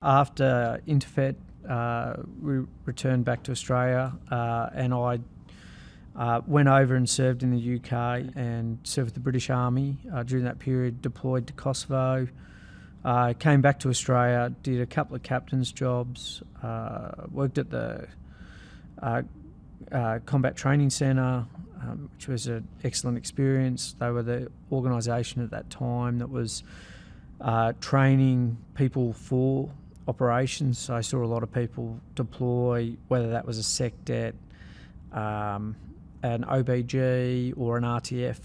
After Interfet, we returned back to Australia, and I went over and served in the UK and served with the British Army. During that period, deployed to Kosovo, came back to Australia, did a couple of captain's jobs, worked at the Combat Training Centre, which was an excellent experience. They were the organisation at that time that was training people for operations. So I saw a lot of people deploy, whether that was a SecDet, an OBG or an RTF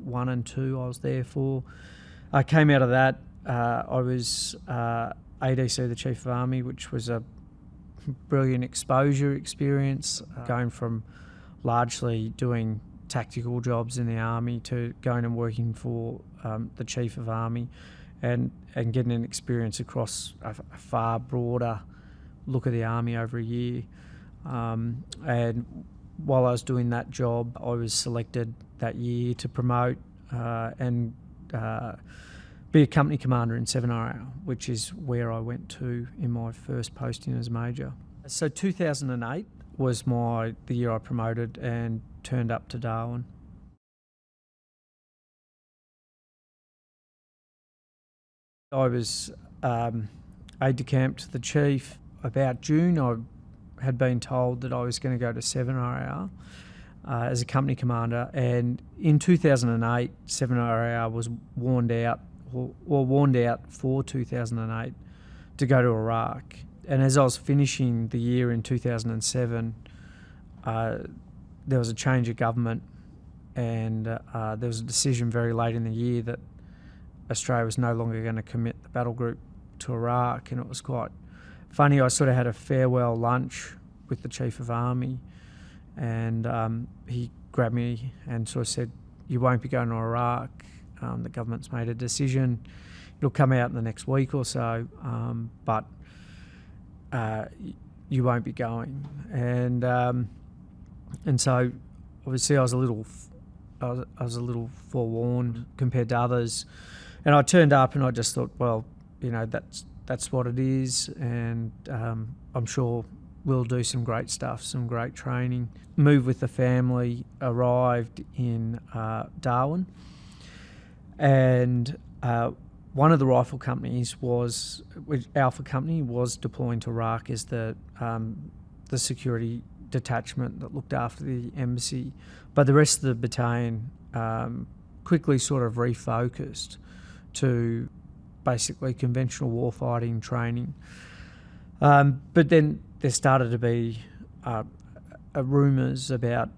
1 and 2 I was there for. I came out of that. I was ADC, the Chief of Army, which was a brilliant exposure experience, going from largely doing tactical jobs in the Army to going and working for the Chief of Army and getting an experience across a far broader look at the Army over a year. And while I was doing that job, I was selected that year to promote and be a company commander in 7RAR, which is where I went to in my first posting as Major. So 2008 was the year I promoted and turned up to Darwin. I was aide-de-camp to the Chief. About June, I had been told that I was going to go to 7RAR as a company commander, and in 2008, 7RAR was warned out for 2008 to go to Iraq. And as I was finishing the year in 2007, there was a change of government, and there was a decision very late in the year that Australia was no longer going to commit the battle group to Iraq. And it was quite funny. I sort of had a farewell lunch with the Chief of Army, and he grabbed me and sort of said, "You won't be going to Iraq. The government's made a decision. It'll come out in the next week or so, but you won't be going." And so obviously I was a little forewarned compared to others, and I turned up and I just thought, well, that's what it is, and I'm sure we'll do some great stuff, some great training. Moved with the family, arrived in Darwin, and one of the rifle companies Alpha Company was deploying to Iraq as the security detachment that looked after the embassy, but the rest of the battalion quickly sort of refocused to basically conventional warfighting training. But then there started to be rumours about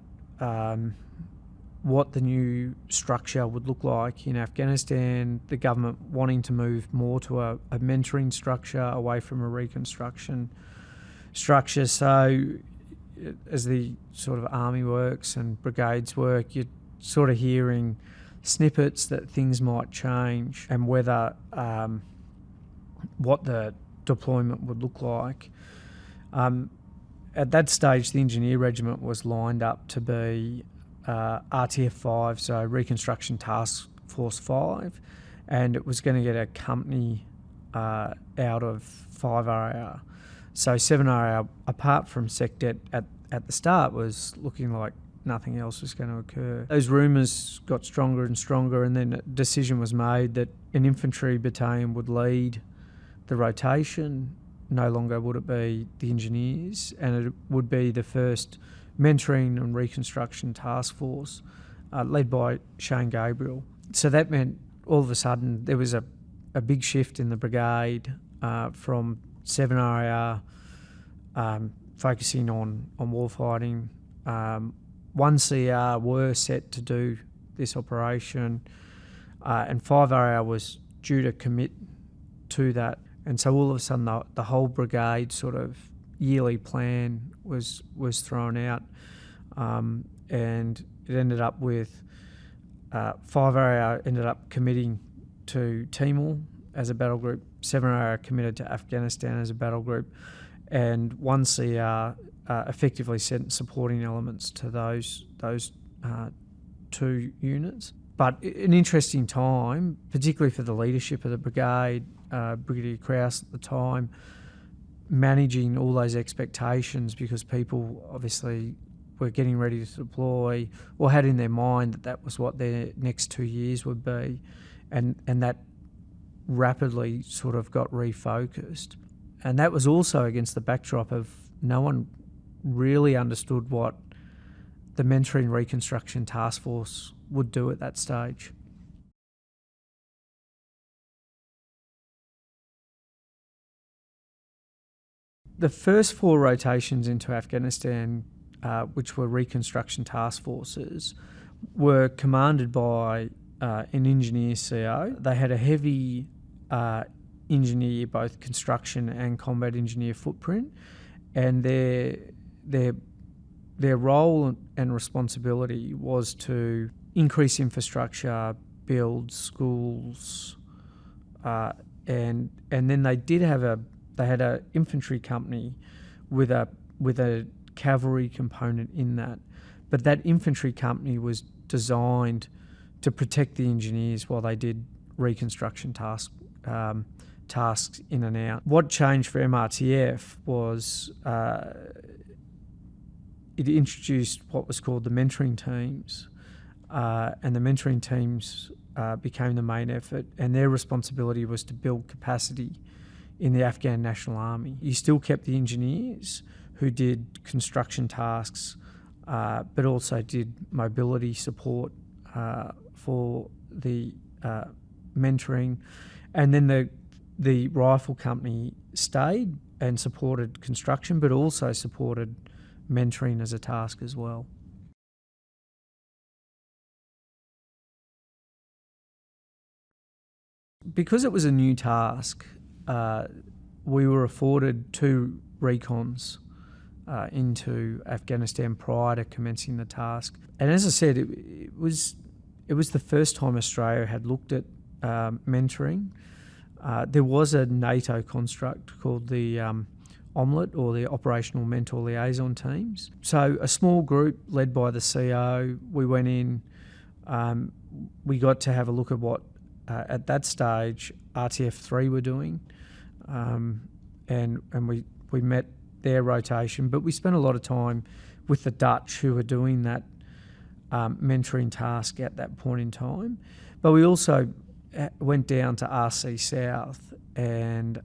what the new structure would look like in Afghanistan, the government wanting to move more to a mentoring structure away from a reconstruction structure. So as the sort of army works and brigades work, you're sort of hearing snippets that things might change, and whether what the deployment would look like. At that stage, the Engineer Regiment was lined up to be RTF 5, so Reconstruction Task Force 5, and it was going to get a company out of 5RAR. So 7RAR, apart from SecDet at the start, was looking like nothing else was going to occur. Those rumours got stronger and stronger, and then a decision was made that an infantry battalion would lead the rotation. No longer would it be the engineers, and it would be the first mentoring and reconstruction task force led by Shane Gabriel. So that meant all of a sudden there was a big shift in the brigade from 7RAR focusing on warfighting. 1CR were set to do this operation, and 5RAR was due to commit to that. And so all of a sudden the whole brigade sort of yearly plan was thrown out, and it ended up with 5RAR ended up committing to Timor as a battle group, 7RAR committed to Afghanistan as a battle group, and 1CR effectively sent supporting elements to those two units. But an interesting time, particularly for the leadership of the brigade, Brigadier Krause at the time, managing all those expectations, because people obviously were getting ready to deploy or had in their mind that that was what their next 2 years would be, and that rapidly sort of got refocused. And that was also against the backdrop of no one really understood what the Mentoring Reconstruction Task Force would do at that stage. The first 4 rotations into Afghanistan, which were reconstruction task forces, were commanded by an engineer CO. They had a heavy engineer, both construction and combat engineer footprint, and their role and responsibility was to increase infrastructure, build schools, and then they had a infantry company with a cavalry component in that, but that infantry company was designed to protect the engineers while they did reconstruction tasks in and out. What changed for MRTF was it introduced what was called the mentoring teams, and the mentoring teams became the main effort, and their responsibility was to build capacity in the Afghan National Army. You still kept the engineers who did construction tasks, but also did mobility support for the mentoring, and then the rifle company stayed and supported construction, but also supported mentoring as a task as well. Because it was a new task, we were afforded 2 recons into Afghanistan prior to commencing the task. And as I said, it was the first time Australia had looked at mentoring. There was a NATO construct called the OMLET, or the Operational Mentor Liaison Teams. So a small group led by the CO, we went in, we got to have a look at what, at that stage, RTF3 were doing, and we met their rotation, but we spent a lot of time with the Dutch who were doing that mentoring task at that point in time. But we also went down to RC South and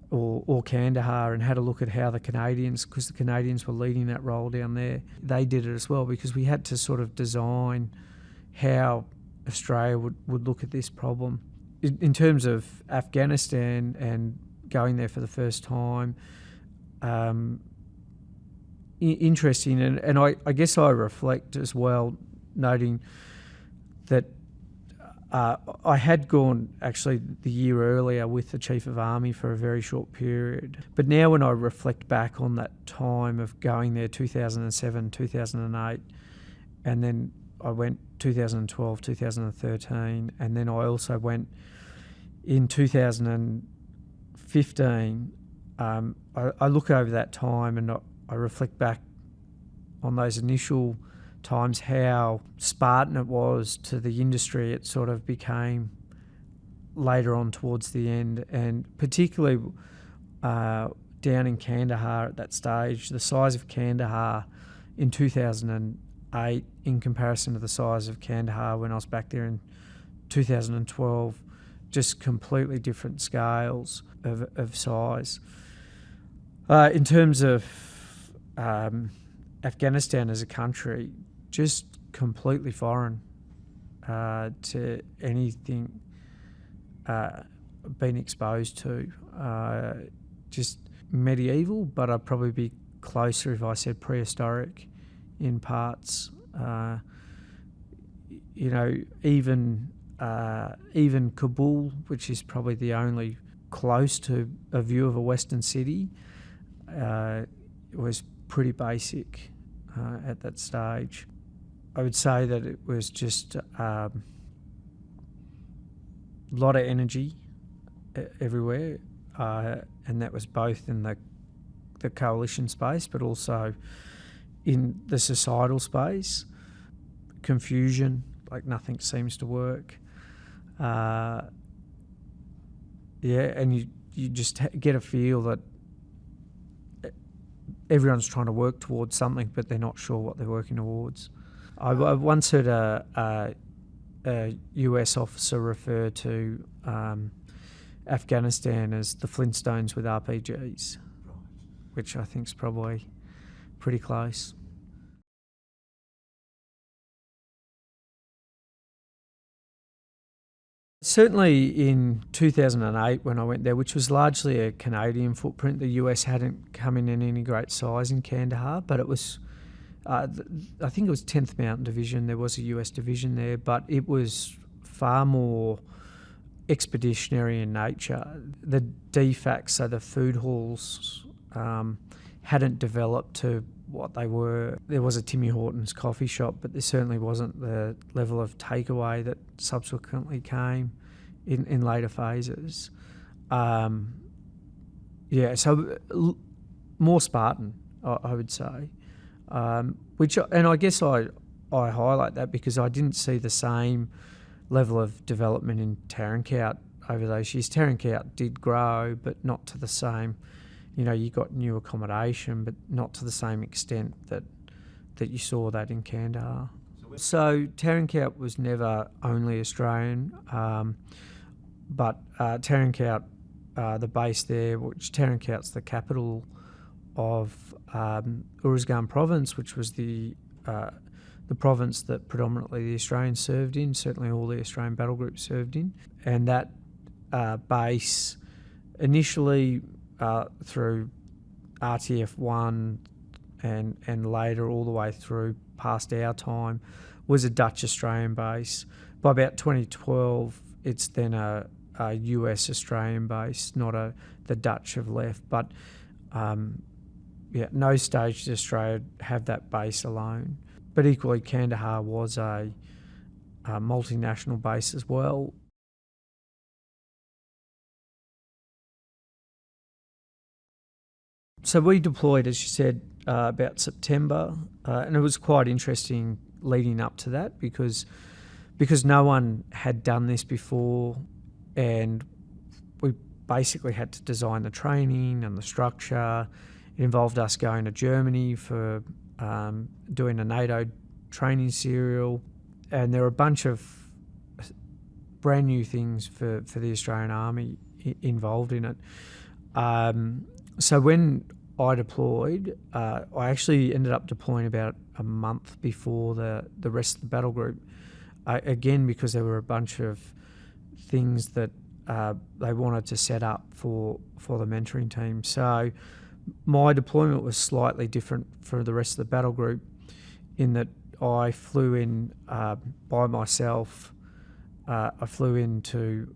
or Kandahar and had a look at how the Canadians, because the Canadians were leading that role down there, they did it as well, because we had to sort of design how Australia would look at this problem. In terms of Afghanistan and going there for the first time, interesting, and I guess I reflect as well, noting that I had gone actually the year earlier with the Chief of Army for a very short period. But now when I reflect back on that time of going there 2007, 2008, and then I went 2012, 2013, and then I also went in 2015, I look over that time and I reflect back on those initial times, how Spartan it was to the industry it sort of became later on towards the end, and particularly down in Kandahar at that stage, the size of Kandahar in 2008 in comparison to the size of Kandahar when I was back there in 2012, just completely different scales of size. In terms of Afghanistan as a country, just completely foreign to anything been exposed to. Just medieval, but I'd probably be closer if I said prehistoric in parts. Even Kabul, which is probably the only close to a view of a Western city, was pretty basic at that stage. I would say that it was just a lot of energy everywhere, and that was both in the coalition space but also in the societal space. Confusion, like nothing seems to work. And you just get a feel that everyone's trying to work towards something, but they're not sure what they're working towards. I once heard a US officer refer to Afghanistan as the Flintstones with RPGs, which I think is probably pretty close. Certainly in 2008 when I went there, which was largely a Canadian footprint, the US hadn't come in any great size in Kandahar, but it was, I think it was 10th Mountain Division. There was a US division there, but it was far more expeditionary in nature. The DFACs, so the food halls, hadn't developed to what they were. There was a Timmy Hortons coffee shop, but there certainly wasn't the level of takeaway that subsequently came in later phases. So more Spartan, I would say. And I guess I highlight that because I didn't see the same level of development in Tarankout over those years. Tarankout did grow, but not to the same. You got new accommodation, but not to the same extent that you saw that in Kandahar. So Tarankout was never only Australian, but Tarankout, the base there, which Tarankout's the capital of Uruzgan province, which was the province that predominantly the Australians served in, certainly all the Australian battle groups served in. And that base initially through RTF1 and later all the way through past our time was a Dutch-Australian base. By about 2012, it's then a US-Australian base, not the Dutch have left. But no stage did Australia have that base alone. But equally, Kandahar was a multinational base as well. So we deployed, as you said, about September, and it was quite interesting leading up to that because no one had done this before, and we basically had to design the training and the structure. It involved us going to Germany for doing a NATO training serial, and there were a bunch of brand new things for the Australian Army involved in it. So when I deployed, I actually ended up deploying about a month before the rest of the battle group, again because there were a bunch of things that they wanted to set up for the mentoring team. So my deployment was slightly different for the rest of the battle group in that I flew in by myself. I flew into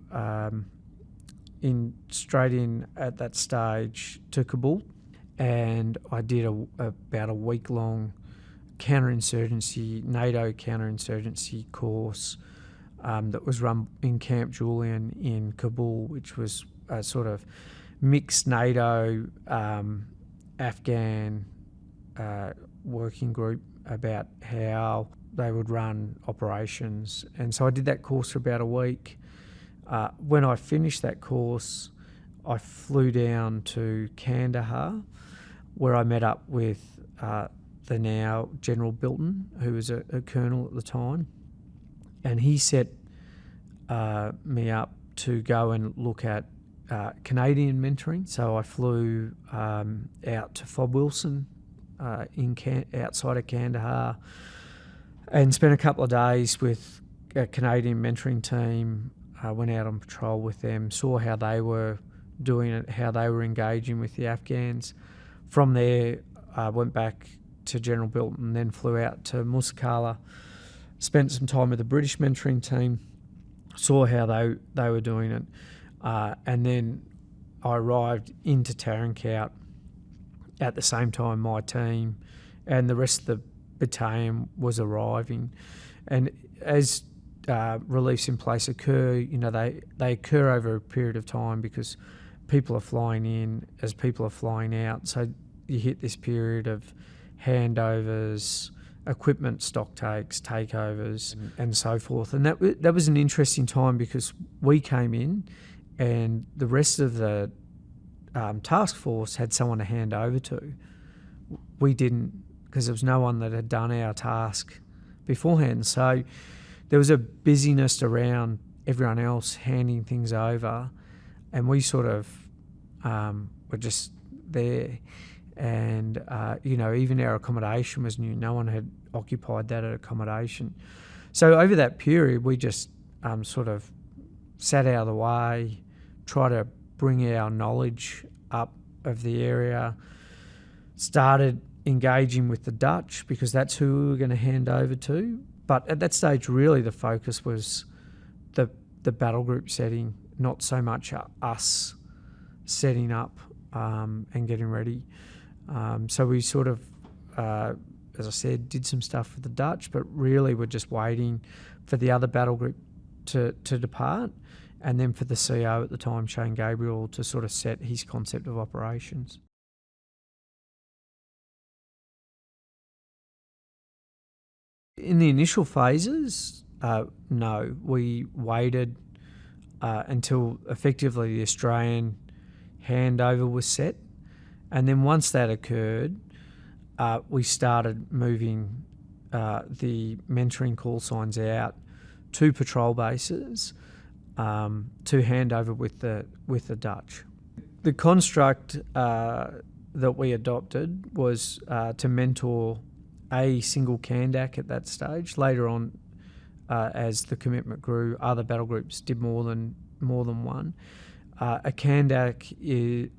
straight in at that stage to Kabul, and I did about a week-long NATO counterinsurgency course that was run in Camp Julian in Kabul, which was a sort of mixed NATO Afghan working group about how they would run operations. And so I did that course for about a week. When I finished that course, I flew down to Kandahar, where I met up with the now General Bilton, who was a colonel at the time, and he set me up to go and look at Canadian mentoring. So I flew out to Fob Wilson outside of Kandahar and spent a couple of days with a Canadian mentoring team. Went out on patrol with them, saw how they were doing it, how they were engaging with the Afghans. From there, went back to General Bilton, then flew out to Musakala, spent some time with the British mentoring team, saw how they were doing it, and then I arrived into Tarankout at the same time my team and the rest of the battalion was arriving. And as reliefs in place occur, they occur over a period of time because people are flying in as people are flying out. So you hit this period of handovers, equipment stock takes, takeovers, and so forth. And that was an interesting time because we came in and the rest of the task force had someone to hand over to. We didn't, because there was no one that had done our task beforehand. So there was a busyness around everyone else handing things over, and we sort of were just there. And, even our accommodation was new. No one had occupied that accommodation. So over that period, we just sort of sat out of the way, try to bring our knowledge up of the area, started engaging with the Dutch because that's who we were going to hand over to. But at that stage, really the focus was the battle group setting, not so much us setting up and getting ready. So we sort of, as I said, did some stuff for the Dutch, but really we're just waiting for the other battle group to depart, and then for the CO at the time, Shane Gabriel, to sort of set his concept of operations. In the initial phases, no, we waited until effectively the Australian handover was set. And then once that occurred, we started moving the mentoring call signs out to patrol bases to hand over with the Dutch. The construct that we adopted was to mentor a single Kandak at that stage. Later on, as the commitment grew, other battle groups did more than one. A Kandak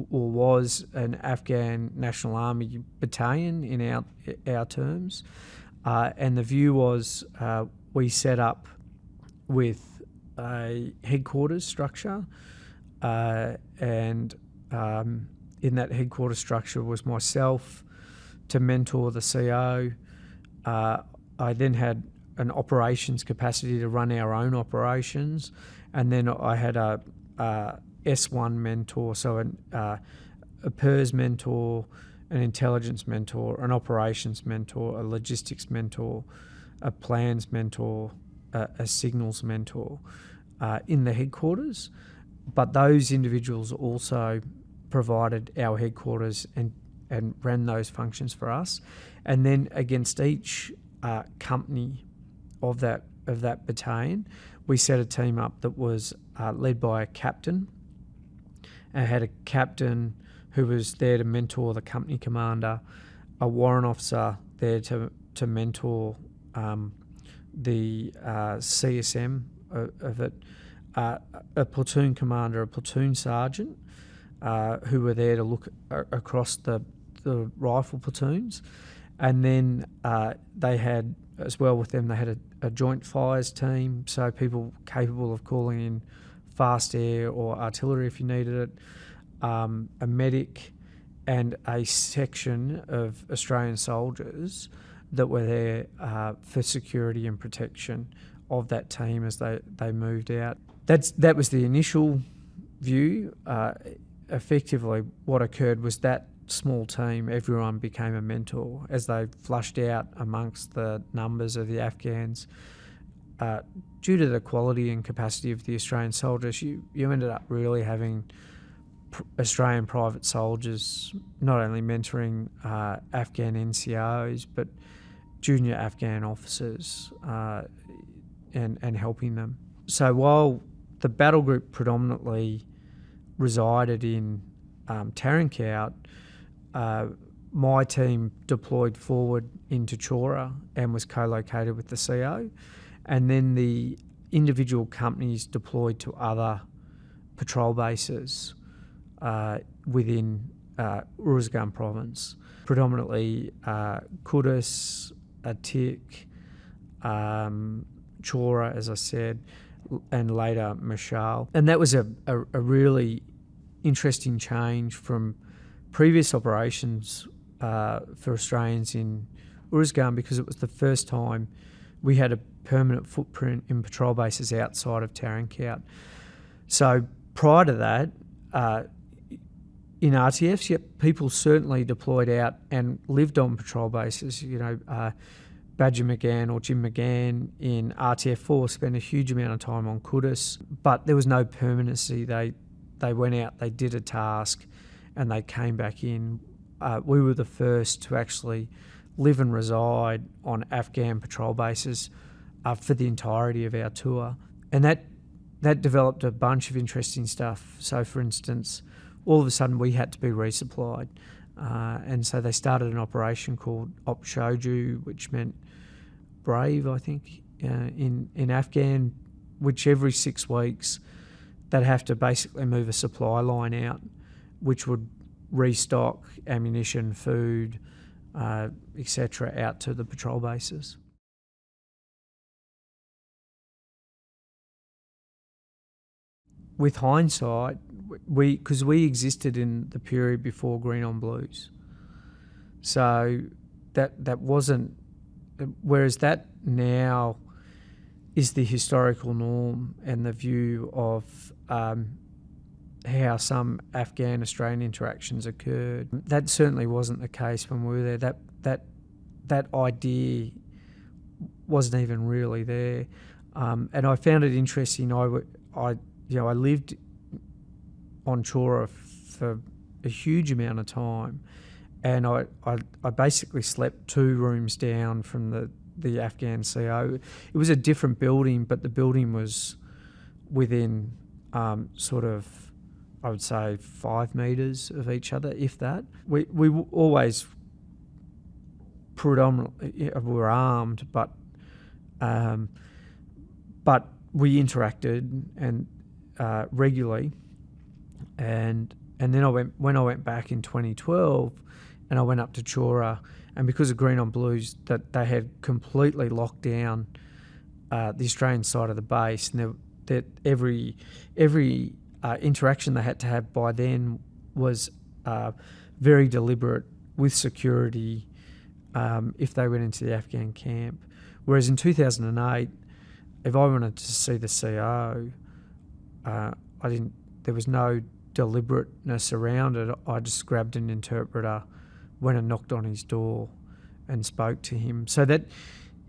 was an Afghan National Army battalion in our terms, and the view was we set up with a headquarters structure, and in that headquarters structure was myself to mentor the CO. I then had an operations capacity to run our own operations, and then I had a S1 mentor, so a PERS mentor, an intelligence mentor, an operations mentor, a logistics mentor, a plans mentor, a signals mentor in the headquarters. But those individuals also provided our headquarters and ran those functions for us. And then against each company of that battalion, we set a team up that was led by a captain, and had a captain who was there to mentor the company commander, a warrant officer there to mentor the CSM of it, a platoon commander, a platoon sergeant, who were there to look across the rifle platoons. And then they had, as well with them, they had a joint fires team, so people capable of calling in fast air or artillery if you needed it, a medic, and a section of Australian soldiers that were there for security and protection of that team as they moved out. That was the initial view. Effectively, what occurred was that small team, everyone became a mentor as they flushed out amongst the numbers of the Afghans. Due to the quality and capacity of the Australian soldiers, you ended up really having Australian private soldiers not only mentoring Afghan NCOs, but junior Afghan officers and helping them. So while the battle group predominantly resided in Tarinkout, my team deployed forward into Chora and was co-located with the CO, and then the individual companies deployed to other patrol bases within Uruzgan province, predominantly Kudus, Atik, Chora, as I said, and later Mashal. And that was a really interesting change from previous operations for Australians in Uruzgan, because it was the first time we had a permanent footprint in patrol bases outside of Tarinkout. So prior to that, in RTFs, yep, people certainly deployed out and lived on patrol bases. Badger McGann or Jim McGann in RTF4 spent a huge amount of time on Kudus, but there was no permanency. They went out, they did a task, and they came back in. We were the first to actually live and reside on Afghan patrol bases for the entirety of our tour. And that developed a bunch of interesting stuff. So, for instance, all of a sudden we had to be resupplied. And so they started an operation called Op Shoju, which meant brave, I think, in Afghan, which every 6 weeks they'd have to basically move a supply line out, which would restock ammunition, food, etc., out to the patrol bases. With hindsight, because we existed in the period before Green on Blues, so that wasn't. Whereas that now is the historical norm and the view of how some Afghan-Australian interactions occurred. That certainly wasn't the case when we were there. That idea wasn't even really there, and I found it interesting. I lived on Chora for a huge amount of time, and I basically slept 2 rooms down from the Afghan CO. It was a different building, but the building was within sort of, I would say, 5 metres of each other, if that. We always predominantly were armed, but we interacted and regularly, and then when I went back in 2012, and I went up to Chora, and because of Green on Blues, that they had completely locked down the Australian side of the base, and that every interaction they had to have by then was very deliberate with security if they went into the Afghan camp. Whereas in 2008, if I wanted to see the CO, there was no deliberateness around it. I just grabbed an interpreter, went and knocked on his door and spoke to him. So that,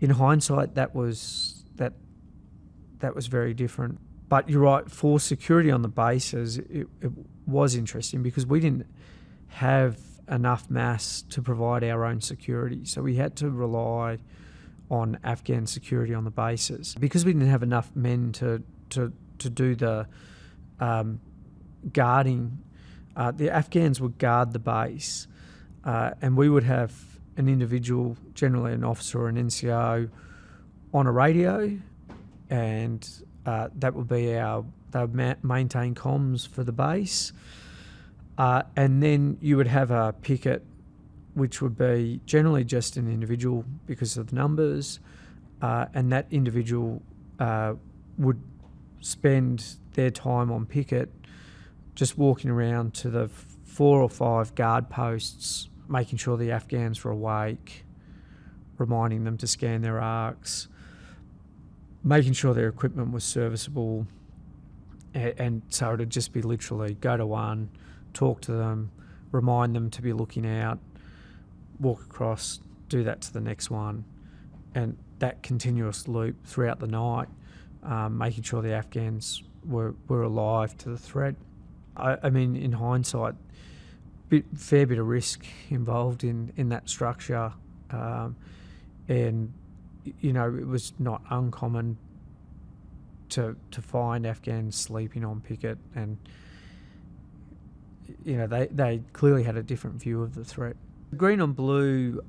in hindsight, that was very different. But you're right, for security on the bases, it was interesting because we didn't have enough mass to provide our own security. So we had to rely on Afghan security on the bases. Because we didn't have enough men to do the guarding, the Afghans would guard the base, and we would have an individual, generally an officer or an NCO, on a radio, and that would be they would maintain comms for the base, and then you would have a picket, which would be generally just an individual because of the numbers, and that individual would spend their time on picket just walking around to the 4 or 5 guard posts, making sure the Afghans were awake, reminding them to scan their arcs, making sure their equipment was serviceable, and so it would just be literally go to one, talk to them, remind them to be looking out, walk across, do that to the next one, and that continuous loop throughout the night, making sure the Afghans were alive to the threat. I mean, in hindsight, fair bit of risk involved in that structure, and it was not uncommon to find Afghans sleeping on picket, and they clearly had a different view of the threat. Green on Blue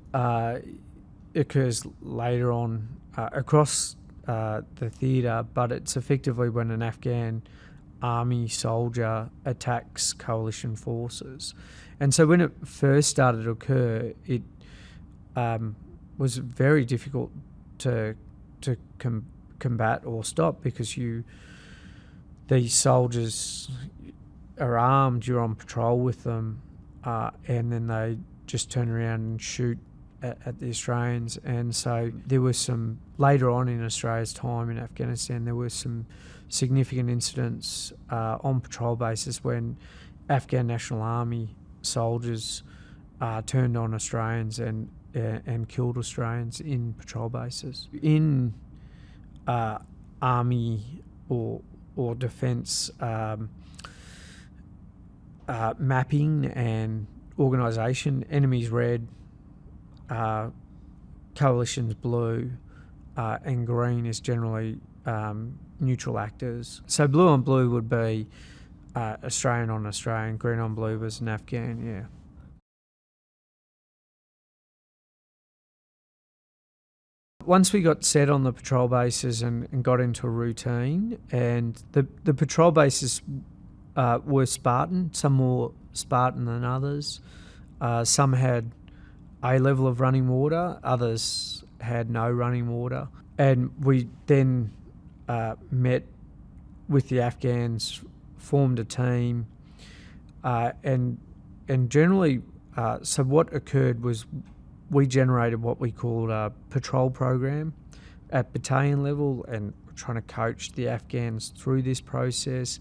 occurs later on across the theatre, but it's effectively when an Afghan army soldier attacks coalition forces. And so when it first started to occur, it was very difficult to combat or stop because these soldiers are armed, you're on patrol with them, and then they just turn around and shoot at the Australians. And so there was some, later on in Australia's time in Afghanistan, there were some significant incidents on patrol bases when Afghan National Army soldiers turned on Australians and killed Australians in patrol bases. In army or defence mapping and organisation, enemies red, coalitions blue, and green is generally neutral actors. So blue on blue would be Australian on Australian, green on blue was an Afghan, yeah. Once we got set on the patrol bases and got into a routine, and the patrol bases were Spartan, some more Spartan than others. Some had a level of running water, others had no running water. And we then met with the Afghans, formed a team, and generally, so what occurred was we generated what we called a patrol program at battalion level, and we're trying to coach the Afghans through this process.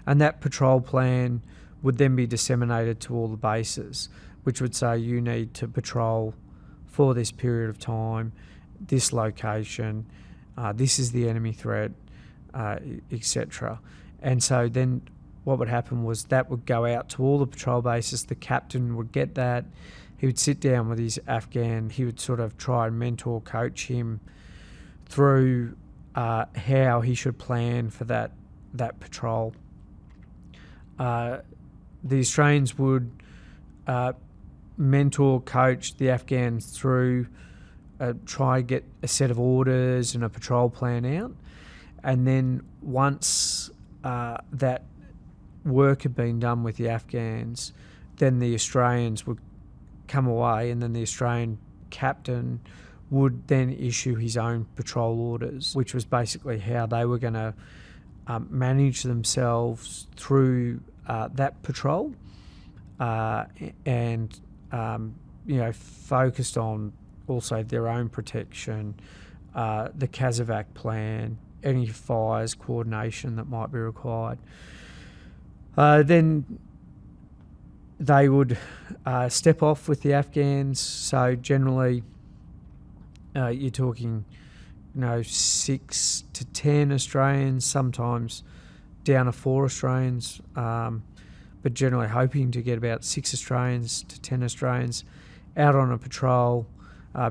And that patrol plan would then be disseminated to all the bases, which would say you need to patrol for this period of time, this location, this is the enemy threat, etc. And so then what would happen was that would go out to all the patrol bases. The captain would get that. He would sit down with his Afghan. He would sort of try and mentor, coach him through how he should plan for that patrol. The Australians would mentor, coach the Afghans through, try and get a set of orders and a patrol plan out. And then once that work had been done with the Afghans, then the Australians would come away, and then the Australian captain would then issue his own patrol orders, which was basically how they were going to manage themselves through that patrol, and focused on also their own protection, the CASEVAC plan, any fires coordination that might be required. Then they would step off with the Afghans. So generally, you're talking, 6 to 10 Australians, sometimes down to 4 Australians, but generally hoping to get about 6 Australians to 10 Australians out on a patrol,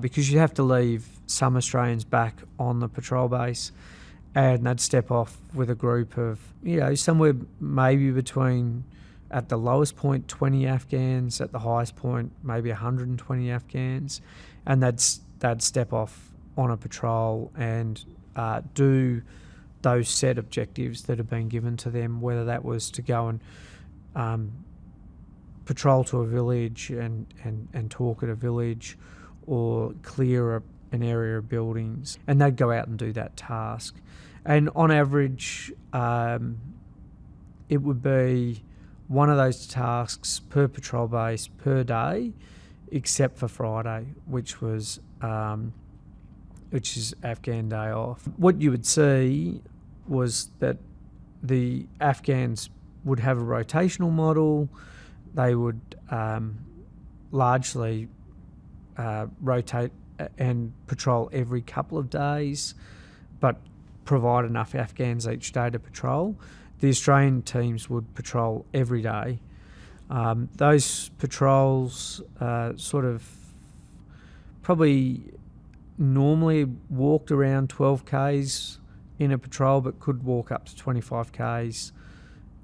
because you have to leave some Australians back on the patrol base, and they'd step off with a group of, somewhere maybe between, at the lowest point, 20 Afghans, at the highest point, maybe 120 Afghans, and they'd step off on a patrol and do those set objectives that have been given to them, whether that was to go and patrol to a village and talk at a village, or clear an area of buildings, and they'd go out and do that task. And on average, it would be one of those tasks per patrol base per day, except for Friday, which is Afghan day off. What you would see was that the Afghans would have a rotational model. They would largely rotate and patrol every couple of days, but provide enough Afghans each day to patrol. The Australian teams would patrol every day. Those patrols sort of probably normally walked around 12 Ks in a patrol, but could walk up to 25 Ks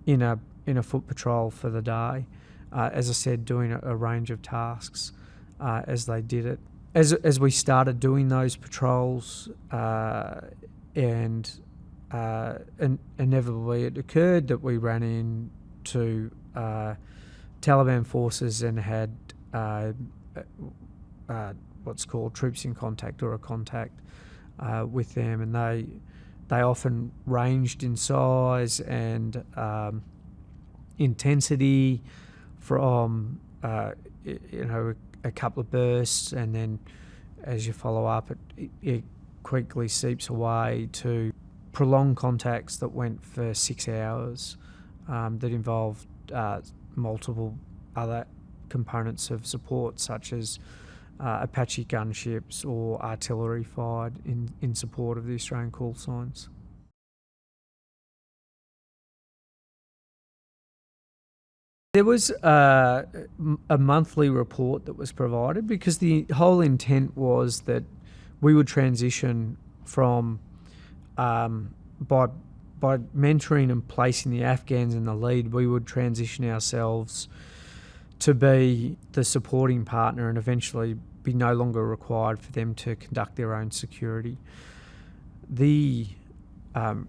in a foot patrol for the day. As I said, doing a range of tasks as they did it. As we started doing those patrols, and inevitably it occurred that we ran into Taliban forces and had what's called troops in contact, or a contact with them, and they often ranged in size and intensity from a couple of bursts, and then as you follow up, it quickly seeps away to prolonged contacts that went for 6 hours, that involved multiple other components of support, such as Apache gunships or artillery fired in support of the Australian call signs. There was a monthly report that was provided because the whole intent was that we would transition from by mentoring and placing the Afghans in the lead, we would transition ourselves to be the supporting partner and eventually be no longer required for them to conduct their own security. And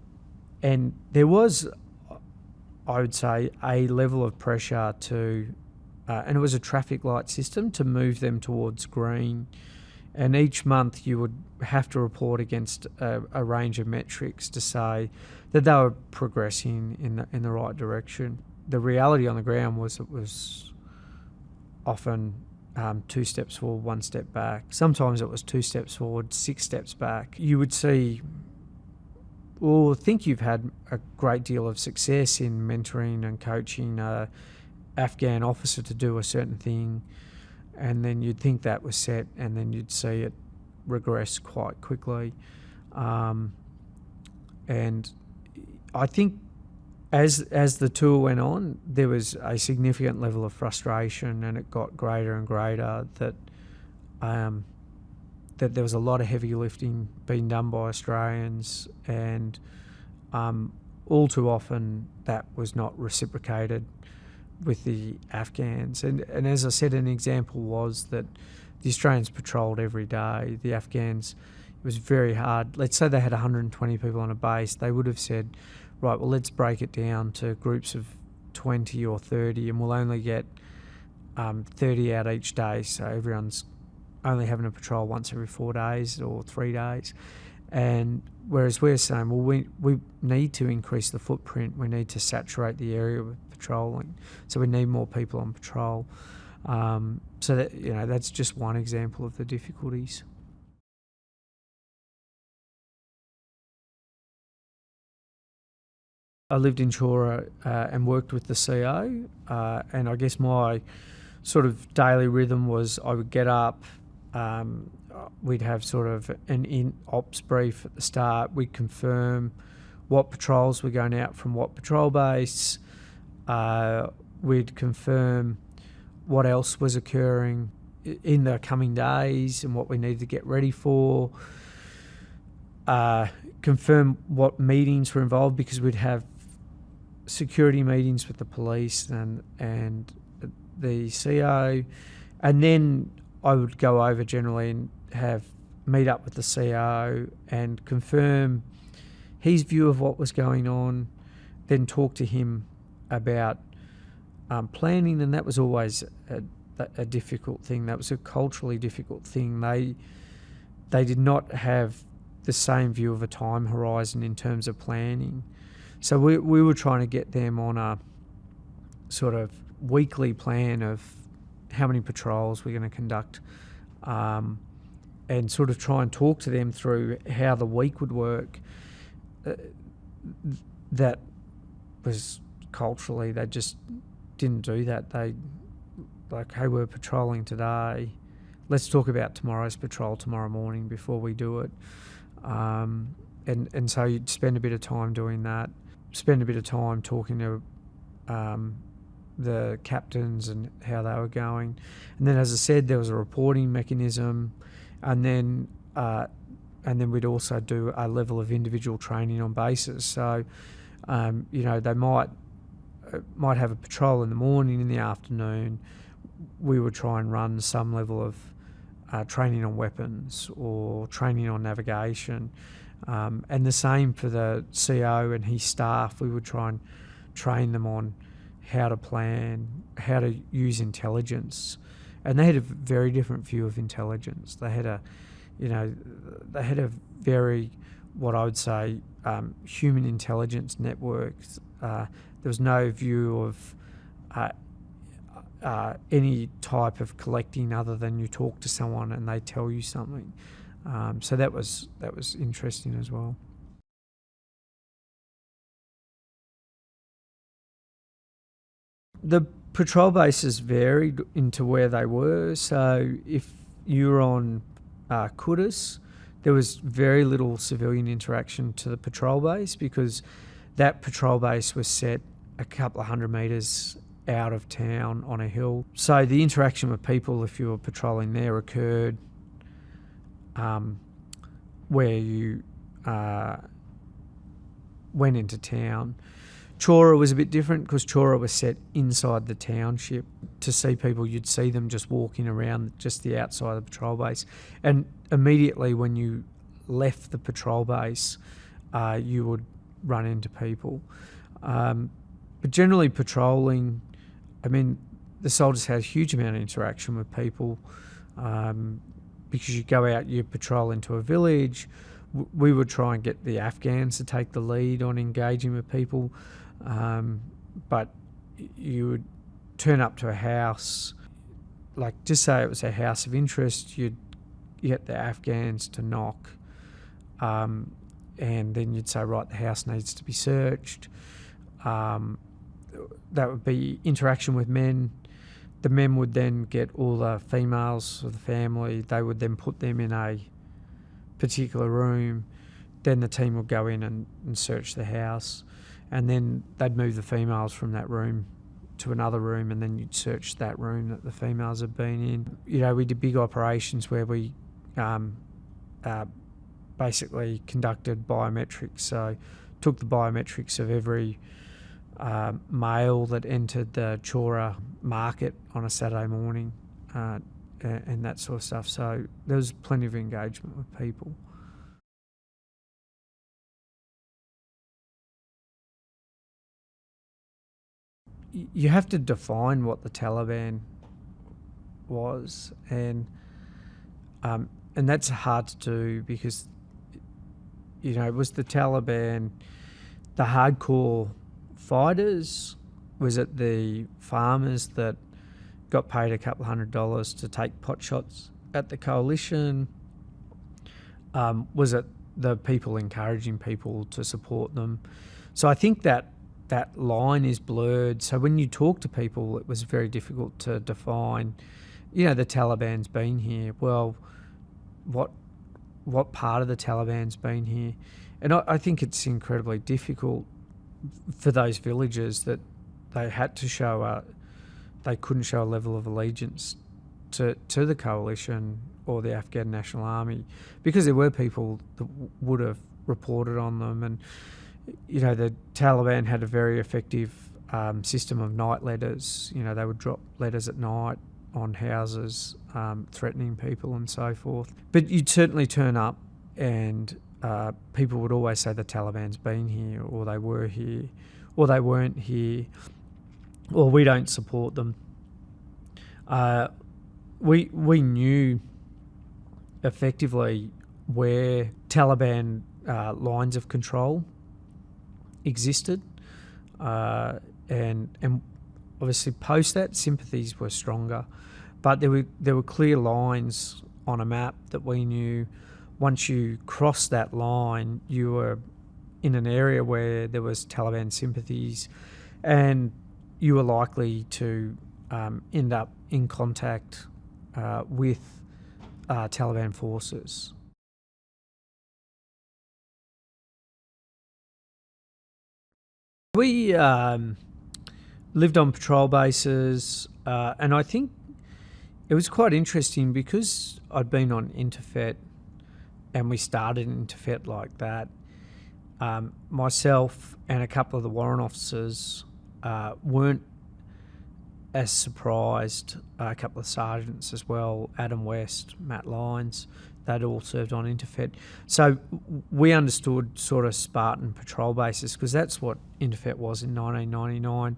there was, I would say, a level of pressure to, and it was a traffic light system, to move them towards green. And each month you would have to report against a range of metrics to say that they were progressing in the right direction. The reality on the ground was it was often 2 steps forward, 1 step back. Sometimes it was 2 steps forward, 6 steps back. You would see, or think you've had a great deal of success in mentoring and coaching an Afghan officer to do a certain thing, and then you'd think that was set, and then you'd see it regress quite quickly. And I think as the tour went on, there was a significant level of frustration, and it got greater and greater that that there was a lot of heavy lifting being done by Australians, and all too often that was not reciprocated with the Afghans. And as I said, an example was that the Australians patrolled every day. The Afghans, it was very hard. Let's say they had 120 people on a base. They would have said, right, well, let's break it down to groups of 20 or 30, and we'll only get 30 out each day. So everyone's only having a patrol once every 4 days or 3 days. And whereas we're saying, well, we need to increase the footprint. We need to saturate the area with patrolling. So we need more people on patrol. So that, that's just one example of the difficulties. I lived in Chora and worked with the CO, and I guess my sort of daily rhythm was I would get up, we'd have sort of an in-ops brief at the start. We'd confirm what patrols were going out from what patrol base. We'd confirm what else was occurring in the coming days and what we needed to get ready for. Confirm what meetings were involved, because we'd have security meetings with the police and the CO, and then I would go over generally and meet up with the CO and confirm his view of what was going on, then talk to him about planning, and that was always a difficult thing. That was a culturally difficult thing. They did not have the same view of a time horizon in terms of planning. So we were trying to get them on a sort of weekly plan of how many patrols we're going to conduct, and sort of try and talk to them through how the week would work. That was culturally, they just didn't do that. They, like, hey, we're patrolling today. Let's talk about tomorrow's patrol tomorrow morning before we do it. And so you'd spend a bit of time doing that, spend a bit of time talking to the captains and how they were going. And then, as I said, there was a reporting mechanism, and then we'd also do a level of individual training on bases. So, they might have a patrol in the morning, in the afternoon. We would try and run some level of training on weapons or training on navigation. And the same for the CO and his staff. We would try and train them on how to plan, how to use intelligence. And they had a very different view of intelligence. They had a very, what I would say, human intelligence networks. There was no view of any type of collecting other than you talk to someone and they tell you something. So that was interesting as well. The Patrol bases varied into where they were. So if you were on Kudus, there was very little civilian interaction to the patrol base because that patrol base was set a couple of 100 metres out of town on a hill. So the interaction with people, if you were patrolling there, occurred where you went into town. Chora was a bit different because Chora was set inside the township. To see people, you'd see them just walking around just the outside of the patrol base. And immediately when you left the patrol base, you would run into people. But generally patrolling, I mean, the soldiers had a huge amount of interaction with people because you go out, you patrol into a village. We would try and get the Afghans to take the lead on engaging with people. But you would turn up to a house, like just say it was a house of interest, you'd get the Afghans to knock, and then you'd say, right, the house needs to be searched. That would be interaction with men. The men would then get all the females of the family. They would then put them in a particular room. Then the team would go in and search the house. And then they'd move the females from that room to another room, and then you'd search that room that the females had been in. You know, we did big operations where we basically conducted biometrics. So took the biometrics of every male that entered the Chora market on a Saturday morning and that sort of stuff. So there was plenty of engagement with people. You have to define what the Taliban was, and that's hard to do because, you know, it was the Taliban, the hardcore fighters? Was it the farmers that got paid a couple $100 to take pot shots at the coalition? Was it the people encouraging people to support them? So I think that line is blurred. So when you talk to people, it was very difficult to define, you know, the Taliban's been here. Well, what part of the Taliban's been here? And I think it's incredibly difficult for those villagers that they had to show they couldn't show a level of allegiance to the coalition or the Afghan National Army, because there were people that would have reported on them. And, you know, the Taliban had a very effective system of night letters. You know, they would drop letters at night on houses, threatening people and so forth. But you'd certainly turn up and people would always say the Taliban's been here, or they were here, or they weren't here, or we don't support them. We knew effectively where Taliban lines of control existed, and obviously post that sympathies were stronger, but there were clear lines on a map that we knew. Once you crossed that line, you were in an area where there was Taliban sympathies, and you were likely to end up in contact with Taliban forces. We lived on patrol bases, and I think it was quite interesting because I'd been on Interfet, and we started Interfet like that. Myself and a couple of the warrant officers weren't as surprised. A couple of sergeants as well, Adam West, Matt Lyons, they'd all served on Interfet. So we understood sort of Spartan patrol bases because that's what Interfet was in 1999.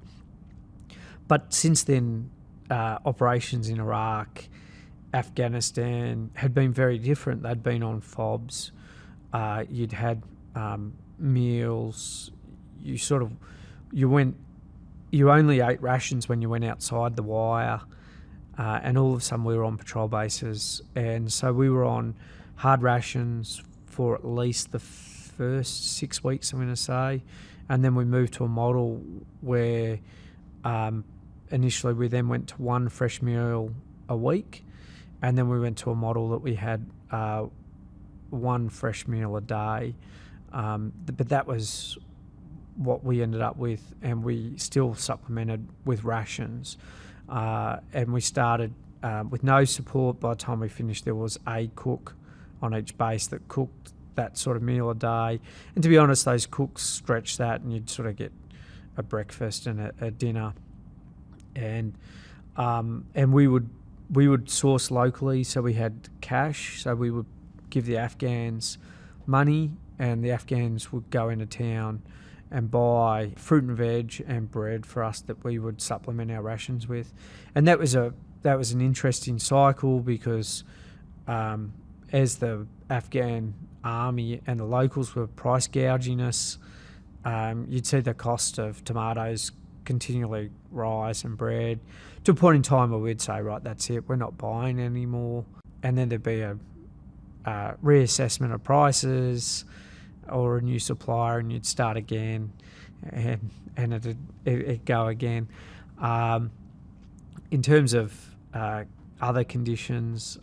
But since then, operations in Iraq, Afghanistan had been very different. They'd been on FOBs. You'd had meals. You only ate rations when you went outside the wire, and all of a sudden we were on patrol bases, and so we were on hard rations for at least the first 6 weeks, I'm going to say, and then we moved to a model where initially we then went to one fresh meal a week, and then we went to a model that we had one fresh meal a day. But that was what we ended up with, and we still supplemented with rations. And we started with no support. By the time we finished, there was a cook on each base that cooked that sort of meal a day. And to be honest, those cooks stretched that, and you'd sort of get a breakfast and a dinner. And we would source locally, so we had cash. So we would give the Afghans money, and the Afghans would go into town and buy fruit and veg and bread for us that we would supplement our rations with. And that was an interesting cycle, because as the Afghan army and the locals were price gouging us, you'd see the cost of tomatoes continually rise and bread, to a point in time where we'd say, right, that's it, we're not buying anymore. And then there'd be a reassessment of prices or a new supplier, and you'd start again, and it'd go again. In terms of other conditions,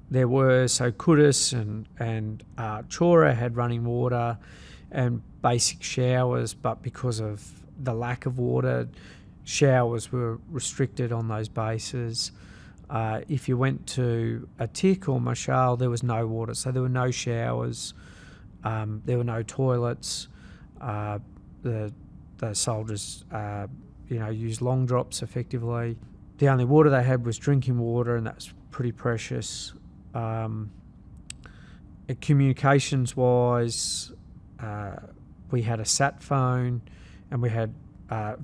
there were, so Kudus and Chora had running water and basic showers, but because of the lack of water, showers were restricted on those bases. If you went to Atik or Mashal, there was no water, so there were no showers, there were no toilets. The soldiers, used long drops effectively. The only water they had was drinking water, and that's pretty precious. Communications-wise, we had a sat phone, and we had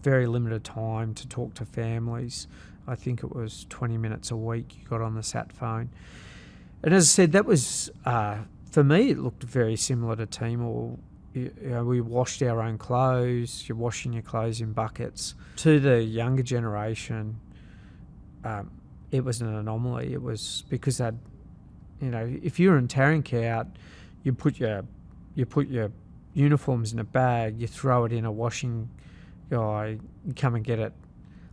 very limited time to talk to families. I think it was 20 minutes a week you got on the sat phone. And as I said, that was, for me, it looked very similar to Timor. We washed our own clothes. You're washing your clothes in buckets. To the younger generation, it was an anomaly. It was because they'd, if you were in Tarinkout, you put your uniforms in a bag, you throw it in a washing guy, you come and get it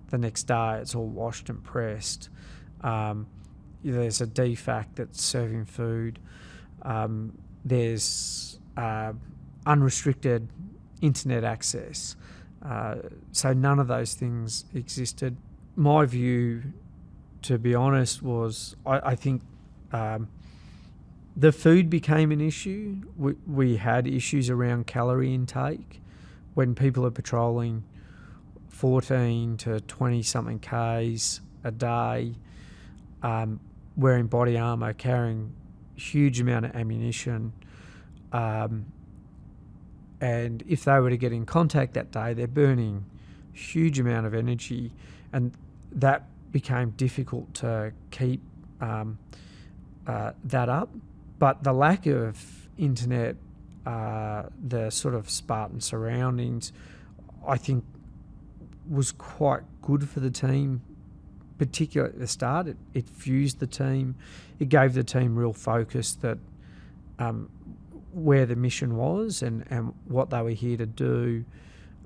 the next day, it's all washed and pressed. There's a DFAC that's serving food. There's unrestricted internet access. So none of those things existed. My view, to be honest, was I think the food became an issue. We had issues around calorie intake when people are patrolling 14 to 20 something Ks a day, wearing body armour, carrying a huge amount of ammunition. And if they were to get in contact that day, they're burning a huge amount of energy, and that became difficult to keep that up. But the lack of internet, the sort of Spartan surroundings, I think was quite good for the team, particularly at the start. It fused the team. It gave the team real focus that where the mission was and what they were here to do.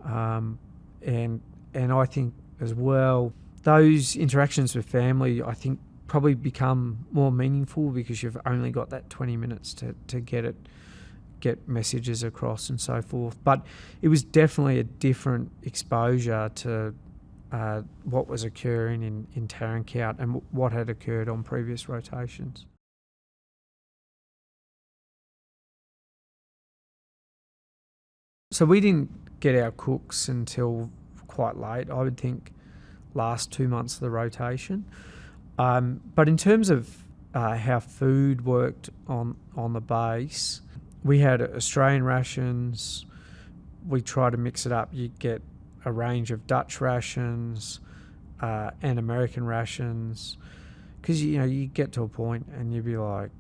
And I think as well, those interactions with family, I think, probably become more meaningful because you've only got that 20 minutes to get messages across and so forth. But it was definitely a different exposure to what was occurring in Tarinkout and what had occurred on previous rotations. So we didn't get our cooks until quite late, I would think last 2 months of the rotation. But in terms of how food worked on the base, we had Australian rations. We try to mix it up. You get a range of Dutch rations and American rations, because you get to a point and you'd be like,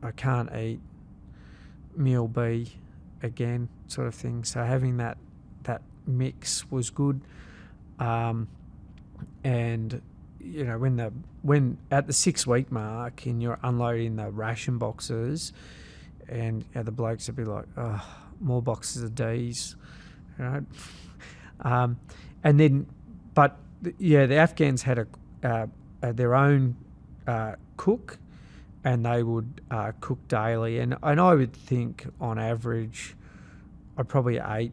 I can't eat meal B again, sort of thing. So having that mix was good. And when at the 6 week mark and you're unloading the ration boxes, and the blokes would be like, oh, more boxes of D's, right? And then but the Afghans had their own cook, and they would cook daily. And I would think on average, I probably ate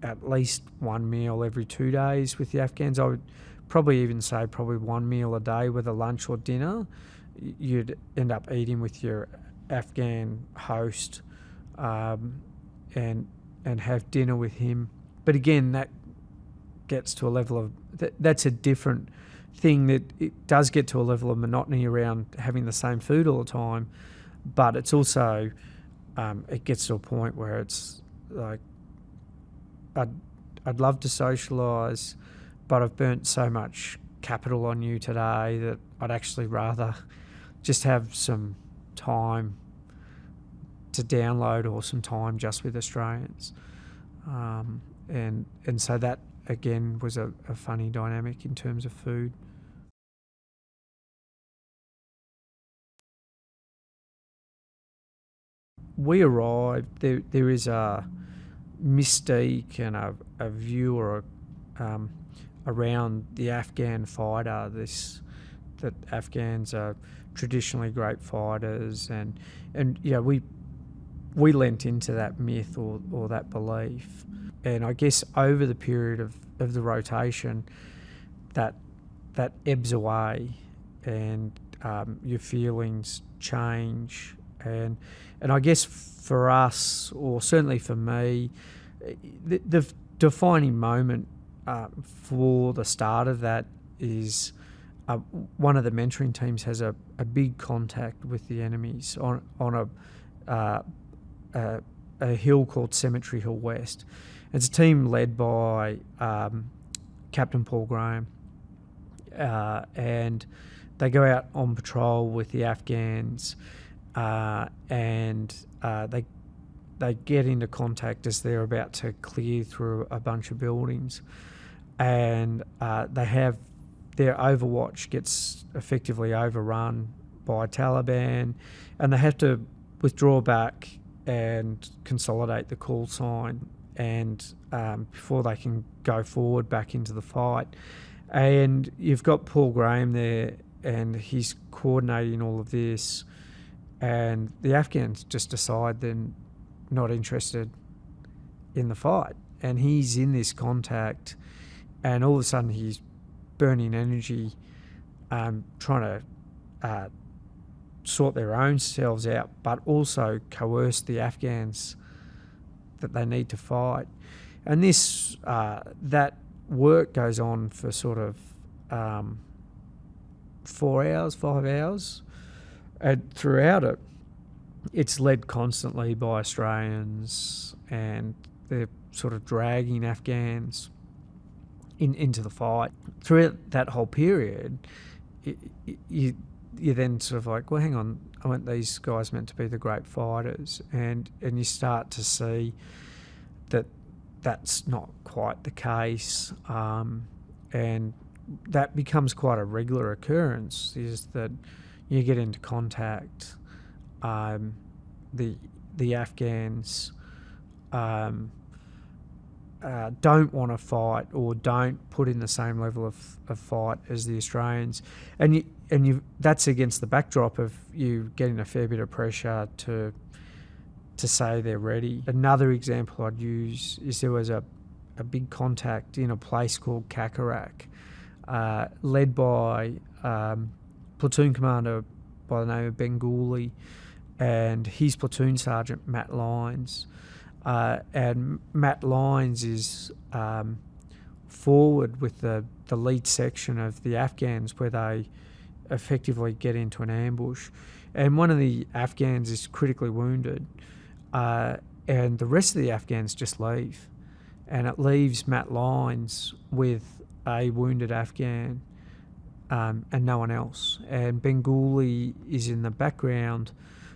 at least one meal every 2 days with the Afghans. I would probably even say probably one meal a day, whether lunch or dinner. You'd end up eating with your Afghan host, and have dinner with him. But again, that gets to a level of that's a different thing, that it does get to a level of monotony around having the same food all the time. But it's also it gets to a point where it's like I'd love to socialise, but I've burnt so much capital on you today that I'd actually rather just have some time to download, or some time just with Australians. And so that, again, was a funny dynamic in terms of food. We arrived, there is a mystique and a view around the Afghan fighter, that Afghans are traditionally great fighters, and we lent into that myth or that belief. And I guess over the period of the rotation, that ebbs away, and your feelings change. And I guess for us, or certainly for me, the defining moment for the start of that is one of the mentoring teams has a big contact with the enemies on a hill called Cemetery Hill West. It's a team led by Captain Paul Graham, and they go out on patrol with the Afghans, and they get into contact as they're about to clear through a bunch of buildings, and their Overwatch gets effectively overrun by Taliban, and they have to withdraw back and consolidate the call sign, and before they can go forward back into the fight. And you've got Paul Graham there, and he's coordinating all of this, and the Afghans just decide they're not interested in the fight, and he's in this contact, and all of a sudden he's burning energy, trying to sort their own selves out, but also coerce the Afghans that they need to fight. And this that work goes on for sort of 4 hours, 5 hours, and throughout it, it's led constantly by Australians, and they're sort of dragging Afghans into the fight. Throughout that whole period, you then sort of like, well, hang on, aren't these guys meant to be the great fighters? And you start to see that that's not quite the case, and that becomes quite a regular occurrence, is that you get into contact, the Afghans don't want to fight, or don't put in the same level of fight as the Australians, and that's against the backdrop of you getting a fair bit of pressure to say they're ready. Another example I'd use is there was a big contact in a place called Kakarak, led by platoon commander by the name of Bengali, and his platoon sergeant Matt Lyons. And Matt Lyons is forward with the lead section of the Afghans, where they effectively get into an ambush, and one of the Afghans is critically wounded, and the rest of the Afghans just leave, and it leaves Matt Lyons with a wounded Afghan, and no one else. And Bengali is in the background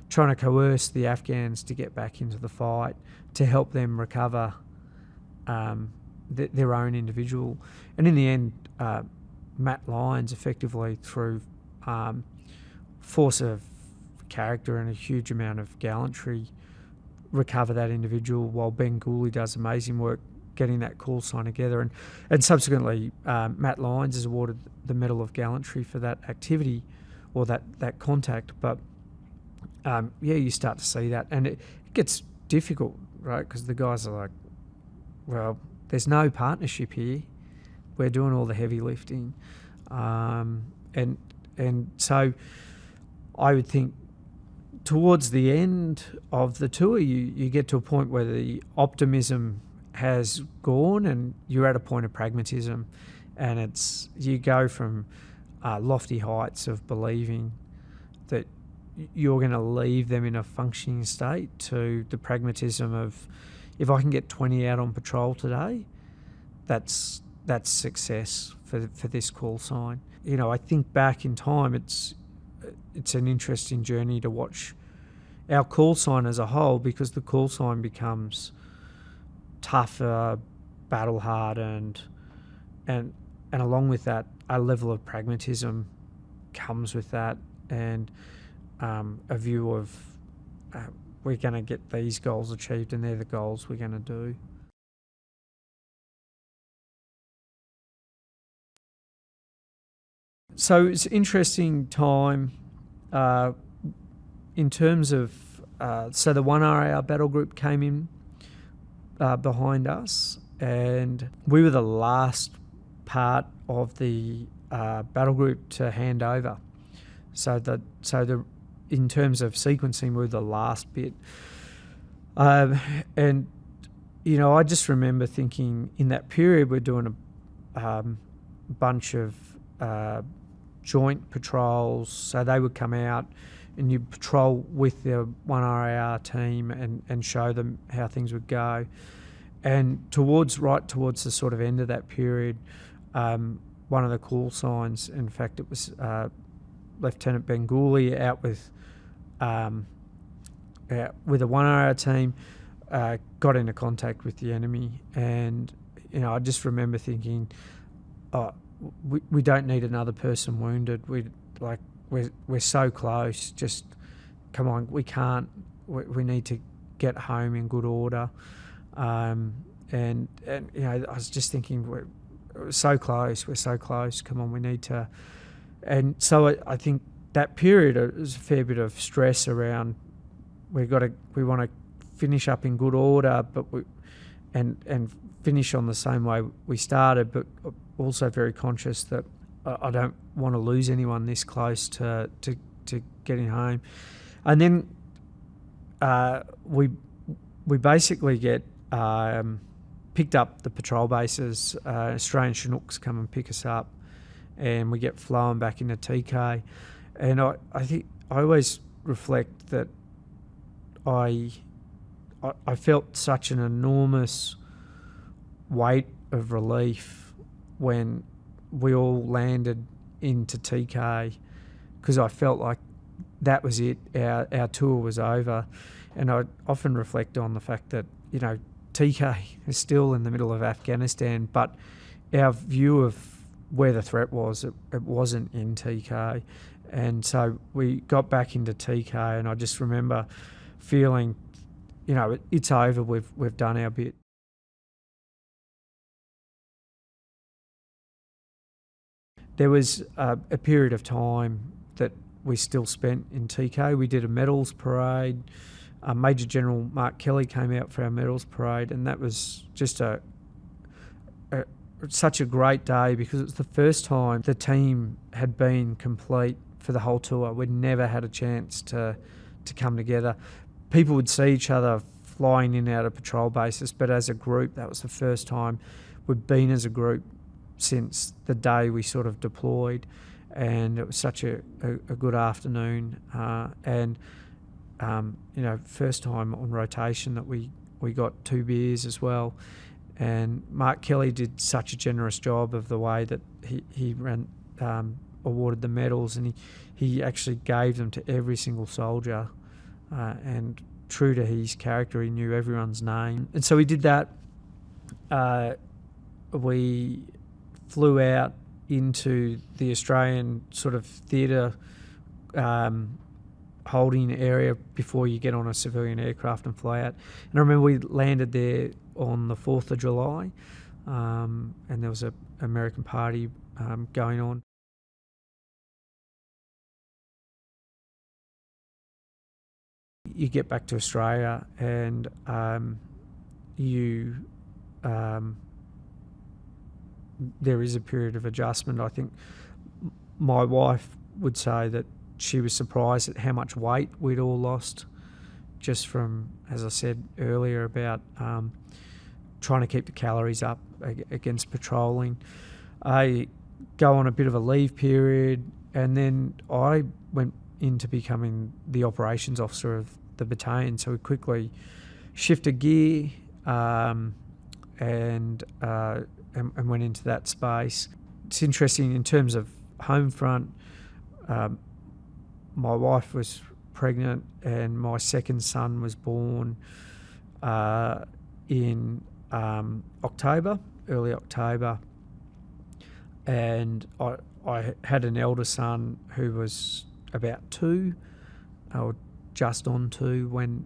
trying to coerce the Afghans to get back into the fight, to help them recover their own individual. And in the end, Matt Lyons effectively, through force of character and a huge amount of gallantry, recover that individual, while Bengali does amazing work getting that call sign together. And subsequently, Matt Lyons is awarded the Medal of Gallantry for that activity or that contact. But you start to see that, and it gets difficult, right? Because the guys are like, well, there's no partnership here. We're doing all the heavy lifting, and so I would think towards the end of the tour, you get to a point where the optimism has gone, and you're at a point of pragmatism, and you go from lofty heights of believing that you're going to leave them in a functioning state to the pragmatism of, if I can get 20 out on patrol today, that's success for this call sign. I think back in time, it's an interesting journey to watch our call sign as a whole, because the call sign becomes tougher, battle hardened, and along with that, a level of pragmatism comes with that, and a view of we're going to get these goals achieved, and they're the goals we're going to do. So it's an interesting time in terms of, so the 1RAR battle group came in behind us, and we were the last part of the battle group to hand over. So in terms of sequencing, we were the last bit. And, I just remember thinking in that period, we're doing a bunch of joint patrols. So they would come out and you patrol with the 1RAR team and show them how things would go. And right towards the sort of end of that period, one of the call signs, in fact, it was Lieutenant Bengouli out with a 1RAR team, got into contact with the enemy, and I just remember thinking, we don't need another person wounded. We're so close. Just come on, we can't. We need to get home in good order. And I was just thinking, we're so close. We're so close. Come on, we need to. And so I think that period was a fair bit of stress around. We want to finish up in good order, but and finish on the same way we started, but also very conscious that I don't want to lose anyone this close to getting home. And then we basically get picked up the patrol bases. Australian Chinooks come and pick us up, and we get flown back into TK. And I think I always reflect that I felt such an enormous weight of relief when we all landed into TK, because I felt like that was it. Our tour was over. And I often reflect on the fact that, TK is still in the middle of Afghanistan, but our view of where the threat was, it wasn't in TK. And so we got back into TK, and I just remember feeling, it's over, we've done our bit. There was a period of time that we still spent in TK. We did a medals parade. Major General Mark Kelly came out for our medals parade, and that was just such a great day, because it was the first time the team had been complete for the whole tour. We'd never had a chance to come together. People would see each other flying in and out of patrol bases, but as a group, that was the first time we'd been as a group since the day we sort of deployed. And it was such a good afternoon, first time on rotation that we got 2 beers as well. And Mark Kelly did such a generous job of the way that he ran, awarded the medals, and he actually gave them to every single soldier, and true to his character, he knew everyone's name. And so we did that. We flew out into the Australian sort of theatre holding area before you get on a civilian aircraft and fly out. And I remember we landed there on the 4th of July, and there was a American party going on. You get back to Australia and there is a period of adjustment. I think my wife would say that she was surprised at how much weight we'd all lost, just from, as I said earlier, about trying to keep the calories up against patrolling. I go on a bit of a leave period, and then I went into becoming the operations officer of the battalion. So we quickly shifted gear and went into that space. It's interesting in terms of home front. My wife was pregnant, and my second son was born in October, early October, and I had an elder son who was about 2, or just on 2 when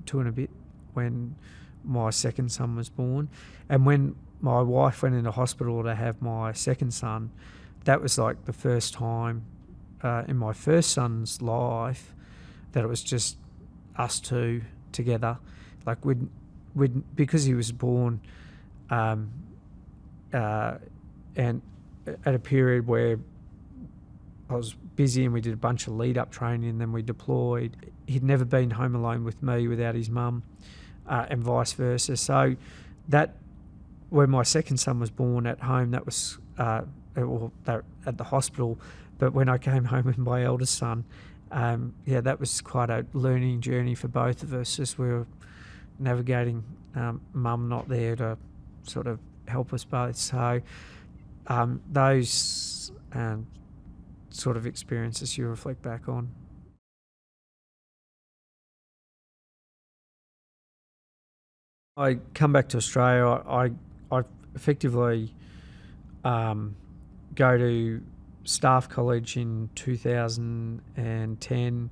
2 and a bit when my second son was born. And when my wife went into hospital to have my second son, that was like the first time in my first son's life that it was just us two together. Like we'd because he was born and at a period where I was busy and we did a bunch of lead-up training and then we deployed. He'd never been home alone with me without his mum, and vice versa. So that, when my second son was born at home, that was at the hospital. But when I came home with my eldest son, that was quite a learning journey for both of us as we were navigating mum not there to sort of help us both. So those sort of experiences you reflect back on. I come back to Australia. I effectively go to Staff College in 2010.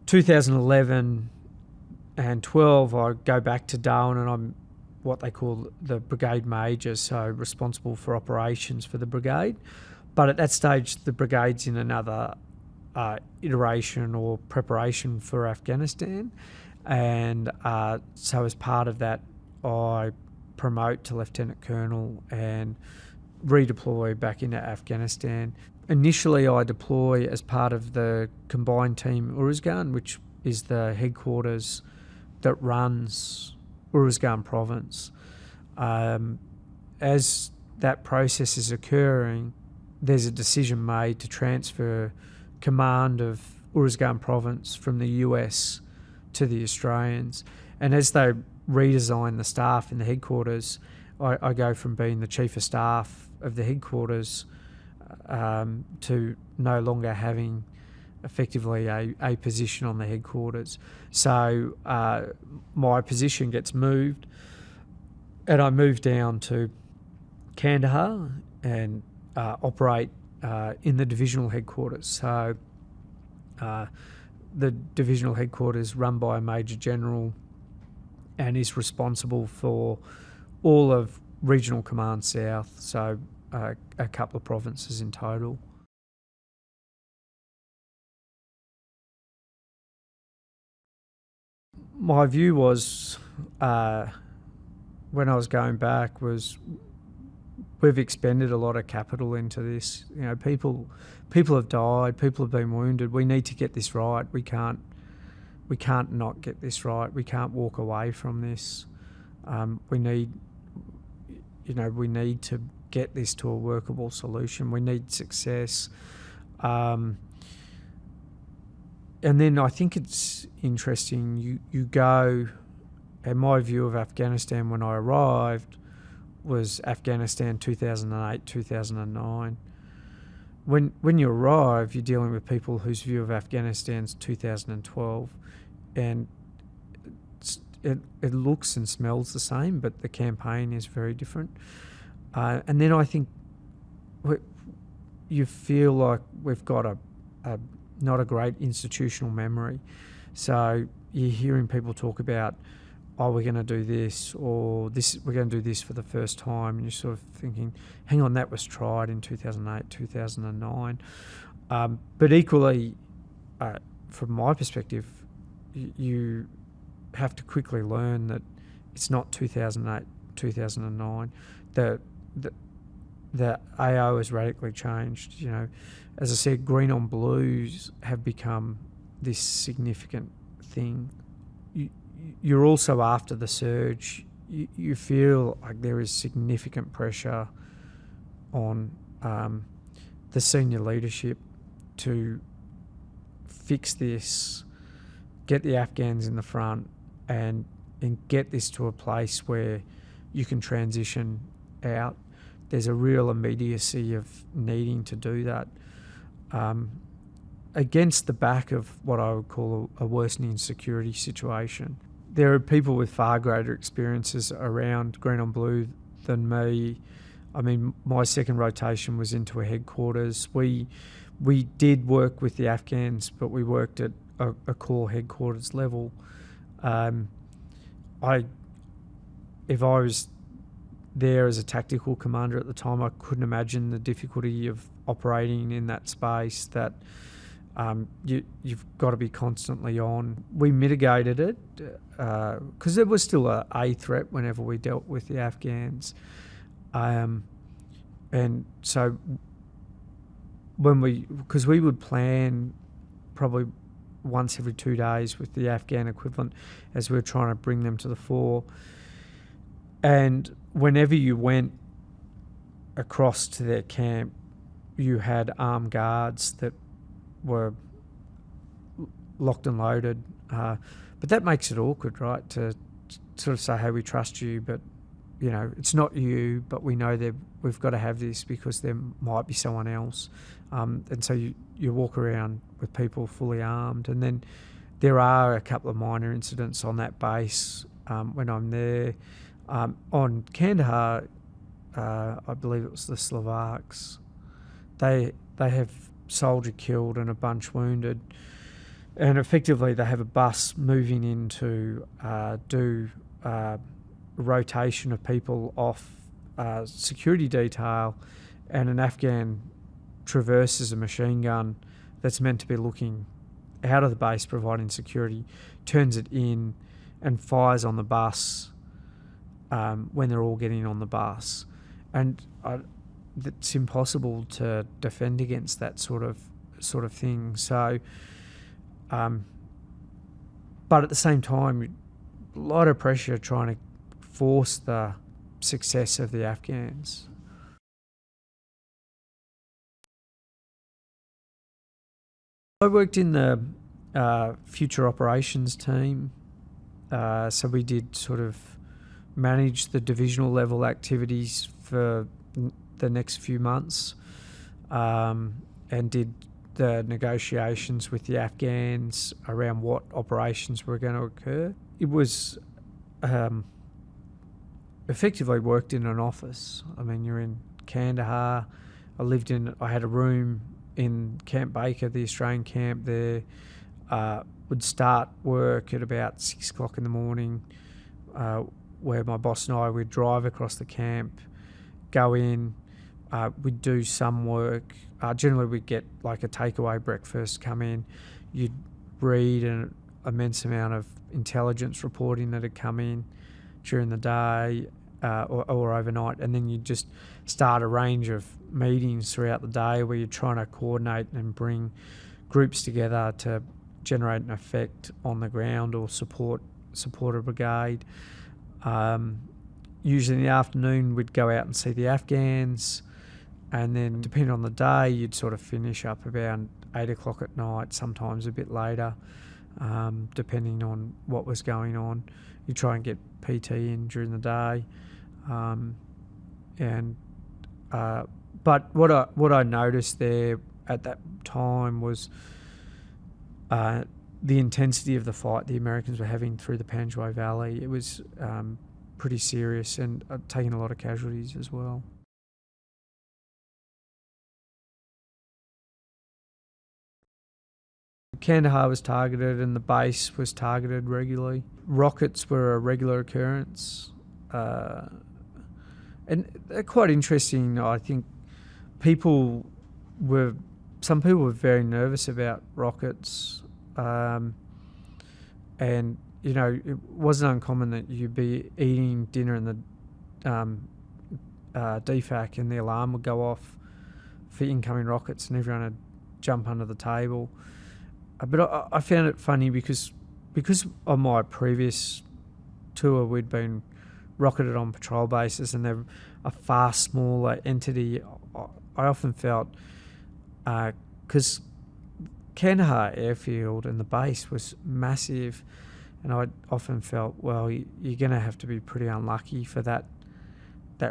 2011 and 12, I go back to Darwin, and I'm what they call the brigade major, so responsible for operations for the brigade. But at that stage, the brigade's in another iteration or preparation for Afghanistan. And so as part of that, I promote to Lieutenant Colonel and redeploy back into Afghanistan. Initially, I deploy as part of the Combined Team Uruzgan, which is the headquarters that runs Uruzgan province. As that process is occurring, there's a decision made to transfer command of Uruzgan province from the US to the Australians. And as they redesign the staff in the headquarters, I go from being the chief of staff of the headquarters to no longer having effectively a position on the headquarters. So my position gets moved, and I move down to Kandahar and operate in the divisional headquarters. So the divisional headquarters run by a Major General and is responsible for all of Regional Command South, so a couple of provinces in total. My view was, when I was going back, was we've expended a lot of capital into this. You know, people have died, people have been wounded. We need to get this right. We can't not get this right. We can't walk away from this. We need to get this to a workable solution. We need success. And then I think it's interesting, you go, and my view of Afghanistan when I arrived was Afghanistan 2008, 2009. When you arrive, you're dealing with people whose view of Afghanistan's 2012, and it looks and smells the same, but the campaign is very different. And then I think you feel like we've got not a great institutional memory. So you're hearing people talk about, oh, we're going to do this, or this, we're going to do this for the first time, and you're sort of thinking, hang on, that was tried in 2008, 2009. But equally, from my perspective, you have to quickly learn that it's not 2008, 2009. The AO has radically changed. You know, as I said, green on blues have become this significant thing. You're also, after the surge, you feel like there is significant pressure on the senior leadership to fix this, get the Afghans in the front, and get this to a place where you can transition out. There's a real immediacy of needing to do that, against the back of what I would call a worsening security situation. There are people with far greater experiences around green on blue than me. I mean, my second rotation was into a headquarters. We did work with the Afghans, but we worked at a core headquarters level. If I was there as a tactical commander at the time, I couldn't imagine the difficulty of operating in that space. That you've got to be constantly on. We mitigated it because there was still a threat whenever we dealt with the Afghans, and so because we would plan probably once every 2 days with the Afghan equivalent as we were trying to bring them to the fore. And whenever you went across to their camp, you had armed guards that were locked and loaded. But that makes it awkward, right? To sort of say, hey, we trust you, but you know, it's not you, but we know that we've got to have this because there might be someone else. And so you walk around with people fully armed. And then there are a couple of minor incidents on that base when I'm there. On Kandahar, I believe it was the Slovaks. They have soldier killed and a bunch wounded. And effectively they have a bus moving in to do rotation of people off security detail, and an Afghan traverses a machine gun that's meant to be looking out of the base providing security, turns it in and fires on the bus when they're all getting on the bus. And it's impossible to defend against that sort of thing. So but at the same time, a lot of pressure trying to force the success of the Afghans. I worked in the future operations team, so we did sort of manage the divisional level activities for the next few months, and did the negotiations with the Afghans around what operations were going to occur. It was effectively worked in an office. I mean, you're in Kandahar. I had a room in Camp Baker, the Australian camp there. Would start work at about 6 o'clock in the morning, where my boss and I would drive across the camp, go in, we'd do some work. Generally we'd get like a takeaway breakfast, come in, you'd read an immense amount of intelligence reporting that had come in during the day or overnight, and then you'd just start a range of meetings throughout the day where you're trying to coordinate and bring groups together to generate an effect on the ground or support a brigade. Usually in the afternoon we'd go out and see the Afghans, and then depending on the day you'd sort of finish up around 8 o'clock at night, sometimes a bit later, depending on what was going on. You try and get PT in during the day, but what I noticed there at that time was the intensity of the fight the Americans were having through the Panjwai Valley. It was pretty serious, and taking a lot of casualties as well. Kandahar was targeted and the base was targeted regularly. Rockets were a regular occurrence. And they're quite interesting. I think some people were very nervous about rockets. And, it wasn't uncommon that you'd be eating dinner in the DFAC and the alarm would go off for incoming rockets and everyone would jump under the table. But I found it funny because on my previous tour we'd been rocketed on patrol bases and they're a far smaller entity. I often felt, because Kandahar airfield and the base was massive, and I often felt, well, you're going to have to be pretty unlucky for that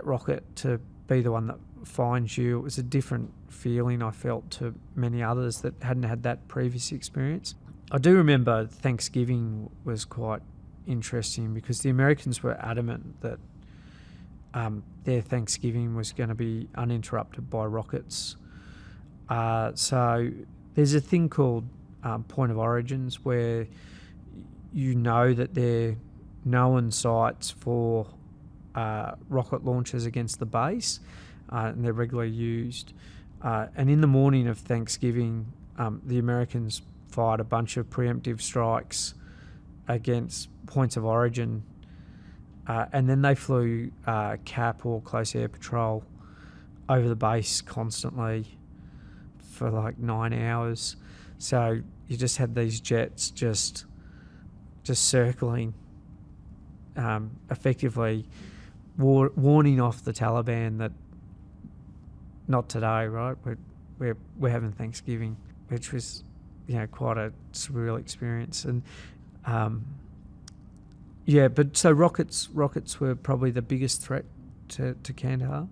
rocket to be the one that finds you. It was a different feeling I felt to many others that hadn't had that previous experience. I do remember Thanksgiving was quite interesting because the Americans were adamant that their Thanksgiving was going to be uninterrupted by rockets. So there's a thing called point of origins where you know that they're known sites for rocket launches against the base, and they're regularly used. And in the morning of Thanksgiving, the Americans fired a bunch of preemptive strikes against points of origin, and then they flew CAP or close air patrol over the base constantly for like 9 hours. So you just had these jets just circling, effectively warning off the Taliban that not today, right? We're having Thanksgiving, which was quite a surreal experience. And but so rockets were probably the biggest threat to Kandahar.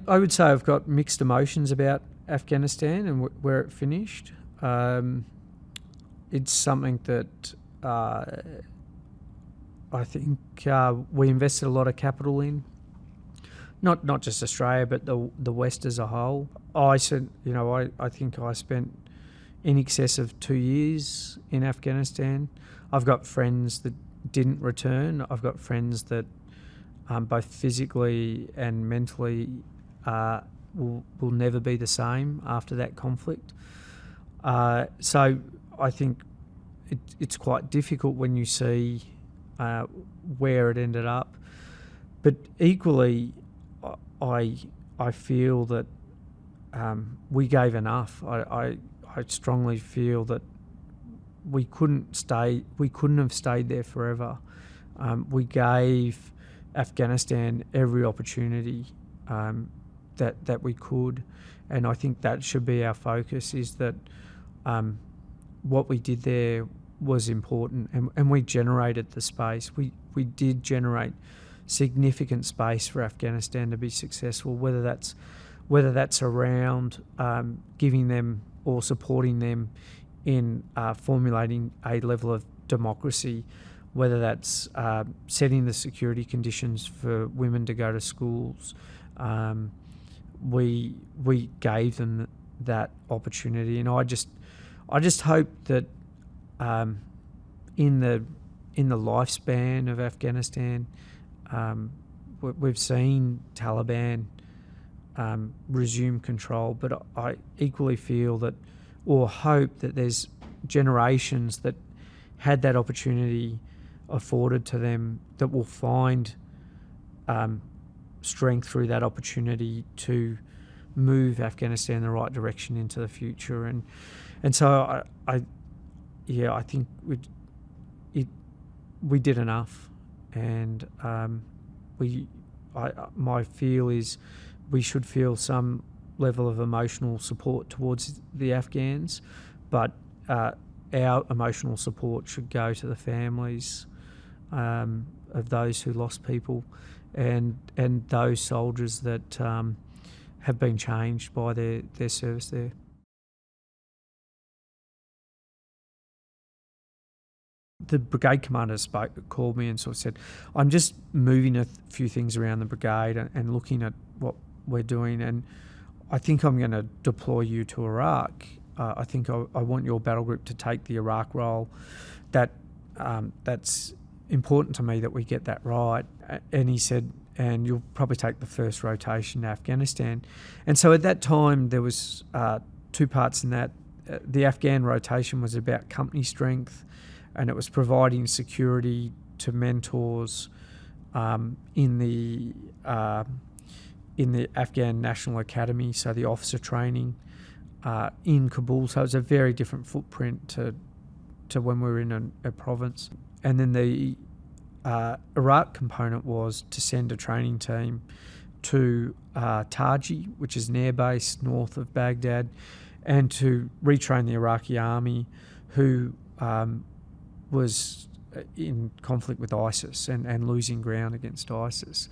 I would say I've got mixed emotions about Afghanistan and where it finished. It's something that I think we invested a lot of capital in, not just Australia, but the West as a whole. I think I spent in excess of 2 years in Afghanistan. I've got friends that didn't return. I've got friends that both physically and mentally will never be the same after that conflict. So I think it's quite difficult when you see where it ended up. But equally, I feel that we gave enough. I strongly feel that we couldn't have stayed there forever. We gave Afghanistan every opportunity that we could, and I think that should be our focus, is that what we did there was important, and we generated the space. We did generate significant space for Afghanistan to be successful, whether that's around giving them or supporting them in formulating a level of democracy, whether that's setting the security conditions for women to go to schools. We gave them that opportunity, and I just hope that in the lifespan of Afghanistan, we've seen Taliban resume control, but I equally feel that, or hope that there's generations that had that opportunity afforded to them that will find strength through that opportunity to move Afghanistan in the right direction into the future. And so I think we did enough, and my feel is we should feel some level of emotional support towards the Afghans, but our emotional support should go to the families of those who lost people, and those soldiers that have been changed by their service there. The brigade commander called me and sort of said, I'm just moving a few things around the brigade and looking at what we're doing, and I think I'm going to deploy you to Iraq. I think I want your battle group to take the Iraq role. That's important to me that we get that right. And he said, and you'll probably take the first rotation to Afghanistan. And so at that time, there was 2 parts in that. The Afghan rotation was about company strength, and it was providing security to mentors in the Afghan National Academy, so the officer training in Kabul. So it was a very different footprint to when we were in a province. And then the Iraq component was to send a training team to Taji, which is an air base north of Baghdad, and to retrain the Iraqi army who was in conflict with ISIS and losing ground against ISIS.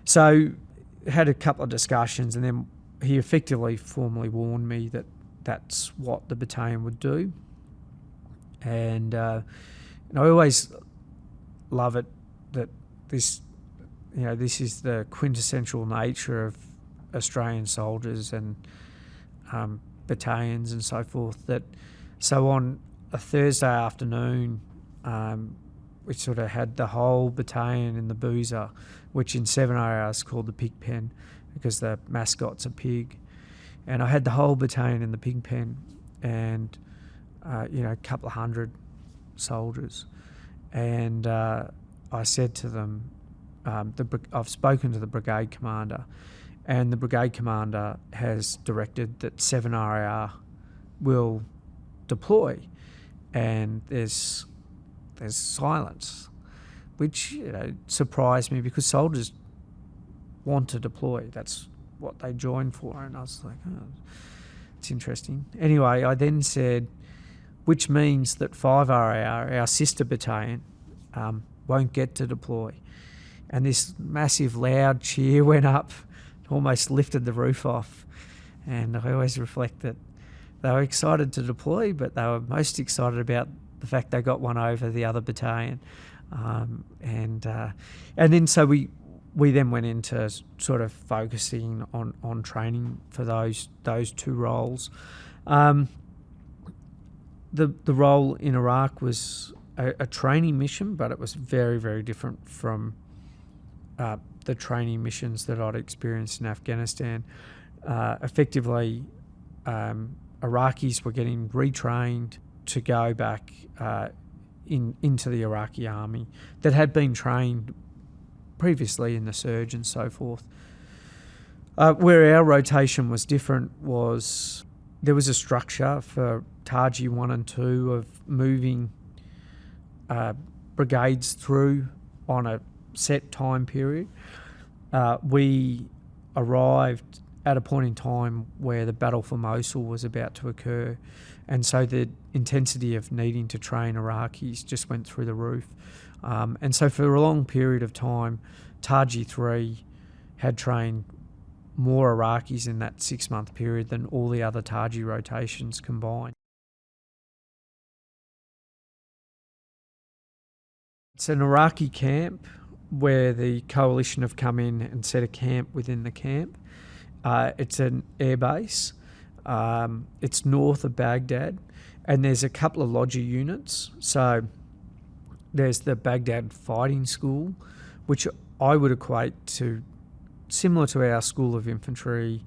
So had a couple of discussions, and then he effectively formally warned me that that's what the battalion would do. And I always love it that this is the quintessential nature of Australian soldiers and battalions and so forth. So on a Thursday afternoon, we sort of had the whole battalion in the Boozer, which in 7RR is called the pig pen because the mascot's a pig. And I had the whole battalion in the pig pen, and a couple of hundred soldiers. And I said to them, I've spoken to the brigade commander, and the brigade commander has directed that 7RAR will deploy. And there's silence, which surprised me because soldiers want to deploy. That's what they join for. And I was like, oh, it's interesting. Anyway, I then said, which means that 5RAR, our sister battalion, won't get to deploy. And this massive loud cheer went up, almost lifted the roof off. And I always reflect that they were excited to deploy, but they were most excited about the fact they got one over the other battalion. And then so we then went into sort of focusing on training for those 2 roles. The role in Iraq was a training mission, but it was very, very different from the training missions that I'd experienced in Afghanistan. Effectively, Iraqis were getting retrained to go back into the Iraqi army that had been trained previously in the surge and so forth. Where our rotation was different was there was a structure for Taji 1 and 2 of moving brigades through on a set time period. We arrived at a point in time where the battle for Mosul was about to occur, and so the intensity of needing to train Iraqis just went through the roof. And so for a long period of time, Taji 3 had trained more Iraqis in that 6-month period than all the other Taji rotations combined. It's an Iraqi camp where the coalition have come in and set a camp within the camp. It's an air base. It's north of Baghdad, and there's a couple of lodger units. So there's the Baghdad Fighting School, which I would equate to similar to our School of Infantry,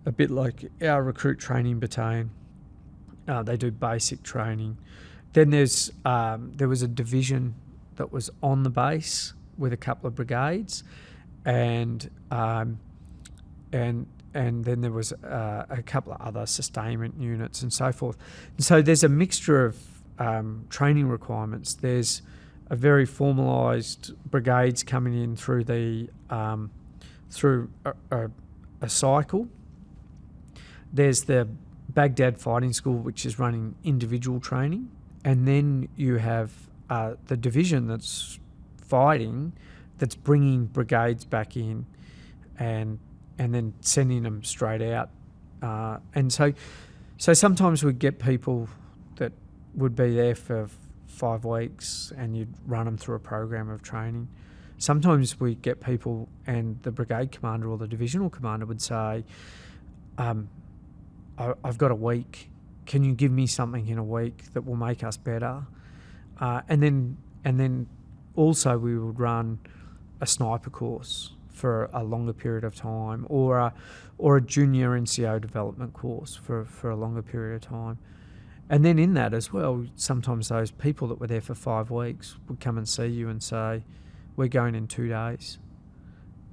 a bit like our recruit training battalion. They do basic training. Then there was a division that was on the base with a couple of brigades, and then there was a couple of other sustainment units and so forth. And so there's a mixture of training requirements. There's a very formalised brigades coming in through the through a cycle. There's the Baghdad Fighting School, which is running individual training, and then you have the division that's fighting, that's bringing brigades back in, and then sending them straight out. And so sometimes we'd get people that would be there for 5 weeks, and you'd run them through a program of training. Sometimes we get people and the brigade commander or the divisional commander would say, I've got a week. Can you give me something in a week that will make us better? And then also we would run a sniper course for a longer period of time, or a junior NCO development course for a longer period of time. And then in that as well, sometimes those people that were there for 5 weeks would come and see you and say, "We're going in 2 days.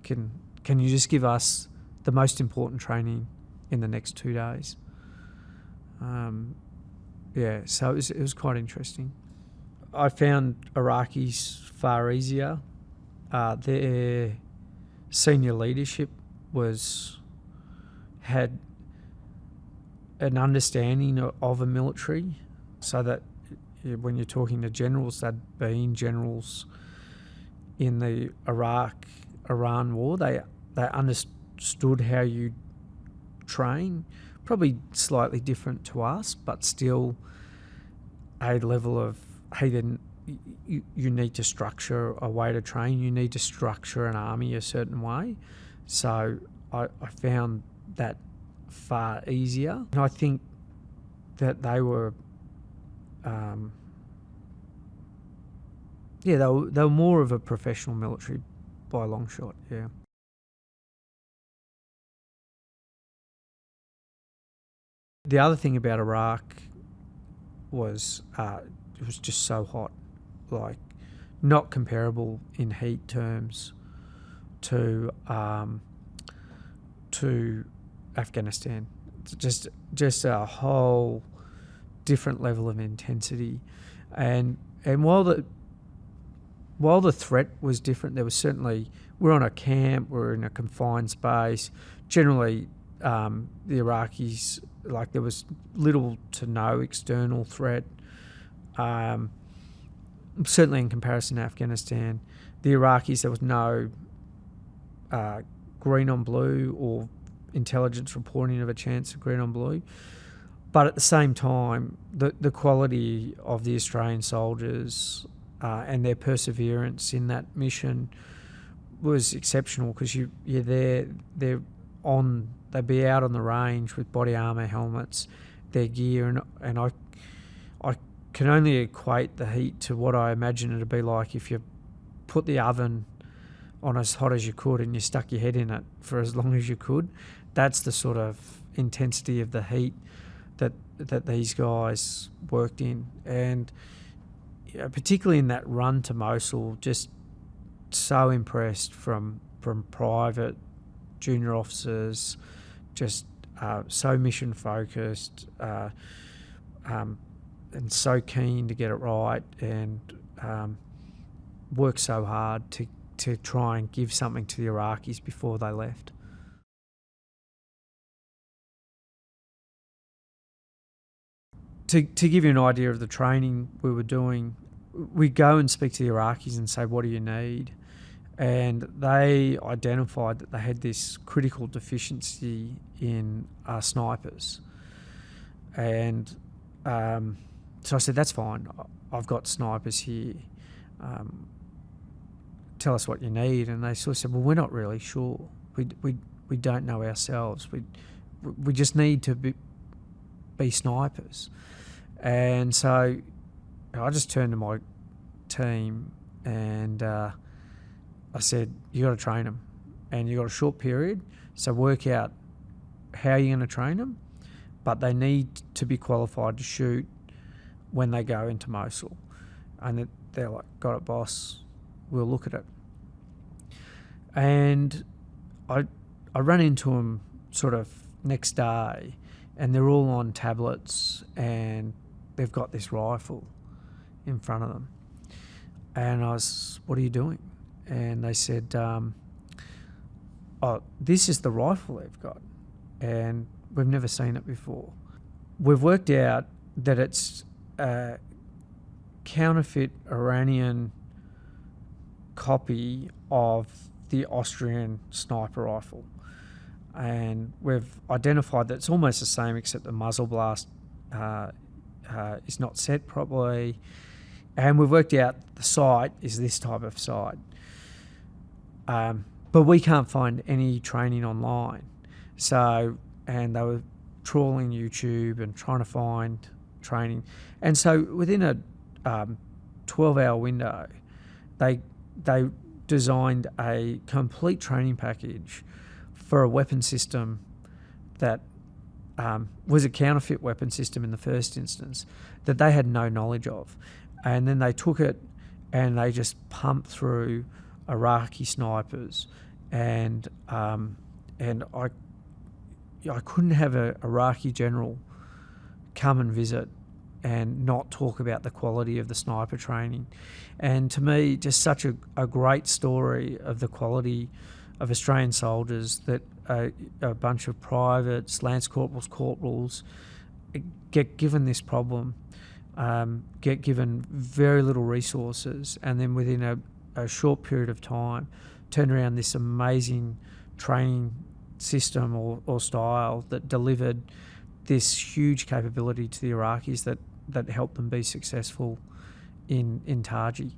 Can you just give us the most important training in the next 2 days?" So it was quite interesting. I found Iraqis far easier. Their senior leadership had an understanding of a military, so that when you're talking to generals, they'd been generals in the Iraq-Iran war. They understood how you train, probably slightly different to us, but still a level of, hey, then you need to structure a way to train. You need to structure an army a certain way. So I found that far easier. And I think that they were, they were more of a professional military by a long shot, yeah. The other thing about Iraq was it was just so hot, like not comparable in heat terms to Afghanistan. It's just a whole different level of intensity, and while the threat was different, there was certainly, we're on a camp, we're in a confined space. Generally, the Iraqis, like, there was little to no external threat. Certainly in comparison to Afghanistan, the Iraqis, there was no green on blue or intelligence reporting of a chance of green on blue. But at the same time, the quality of the Australian soldiers and their perseverance in that mission was exceptional, because they'd be out on the range with body armour, helmets, their gear, and I can only equate the heat to what I imagine it'd be like if you put the oven on as hot as you could and you stuck your head in it for as long as you could. That's the sort of intensity of the heat that these guys worked in. And particularly in that run to Mosul, just so impressed from private, junior officers, just so mission focused, and so keen to get it right, and work so hard to try and give something to the Iraqis before they left. To give you an idea of the training we were doing, we go and speak to the Iraqis and say, "What do you need?" And they identified that they had this critical deficiency in snipers. And so I said, "That's fine. I've got snipers here. Tell us what you need." And they sort of said, "Well, we're not really sure. We don't know ourselves. We just need to be snipers." And so I just turned to my team and I said, "You got to train them, and you got a short period. So work out how you're going to train them, but they need to be qualified to shoot when they go into Mosul." And they're like, "Got it, boss. We'll look at it." And I ran into them sort of next day, and they're all on tablets, and they've got this rifle in front of them. And I was, "What are you doing?" And they said, "Oh, this is the rifle they've got, and we've never seen it before. We've worked out that it's a counterfeit Iranian copy of the Austrian sniper rifle. And we've identified that it's almost the same, except the muzzle blast is not set properly. And we've worked out the sight is this type of sight. But we can't find any training online. So and they were trawling YouTube and trying to find training. And so within a 12-hour window, they designed a complete training package for a weapon system that was a counterfeit weapon system in the first instance that they had no knowledge of. And then they took it and they just pumped through Iraqi snipers. And I couldn't have an Iraqi general come and visit and not talk about the quality of the sniper training. And to me, just such a great story of the quality of Australian soldiers, that a bunch of privates, lance corporals get given this problem, get given very little resources, and then within a short period of time turn around this amazing training system or style that delivered this huge capability to the Iraqis that helped them be successful in Taji.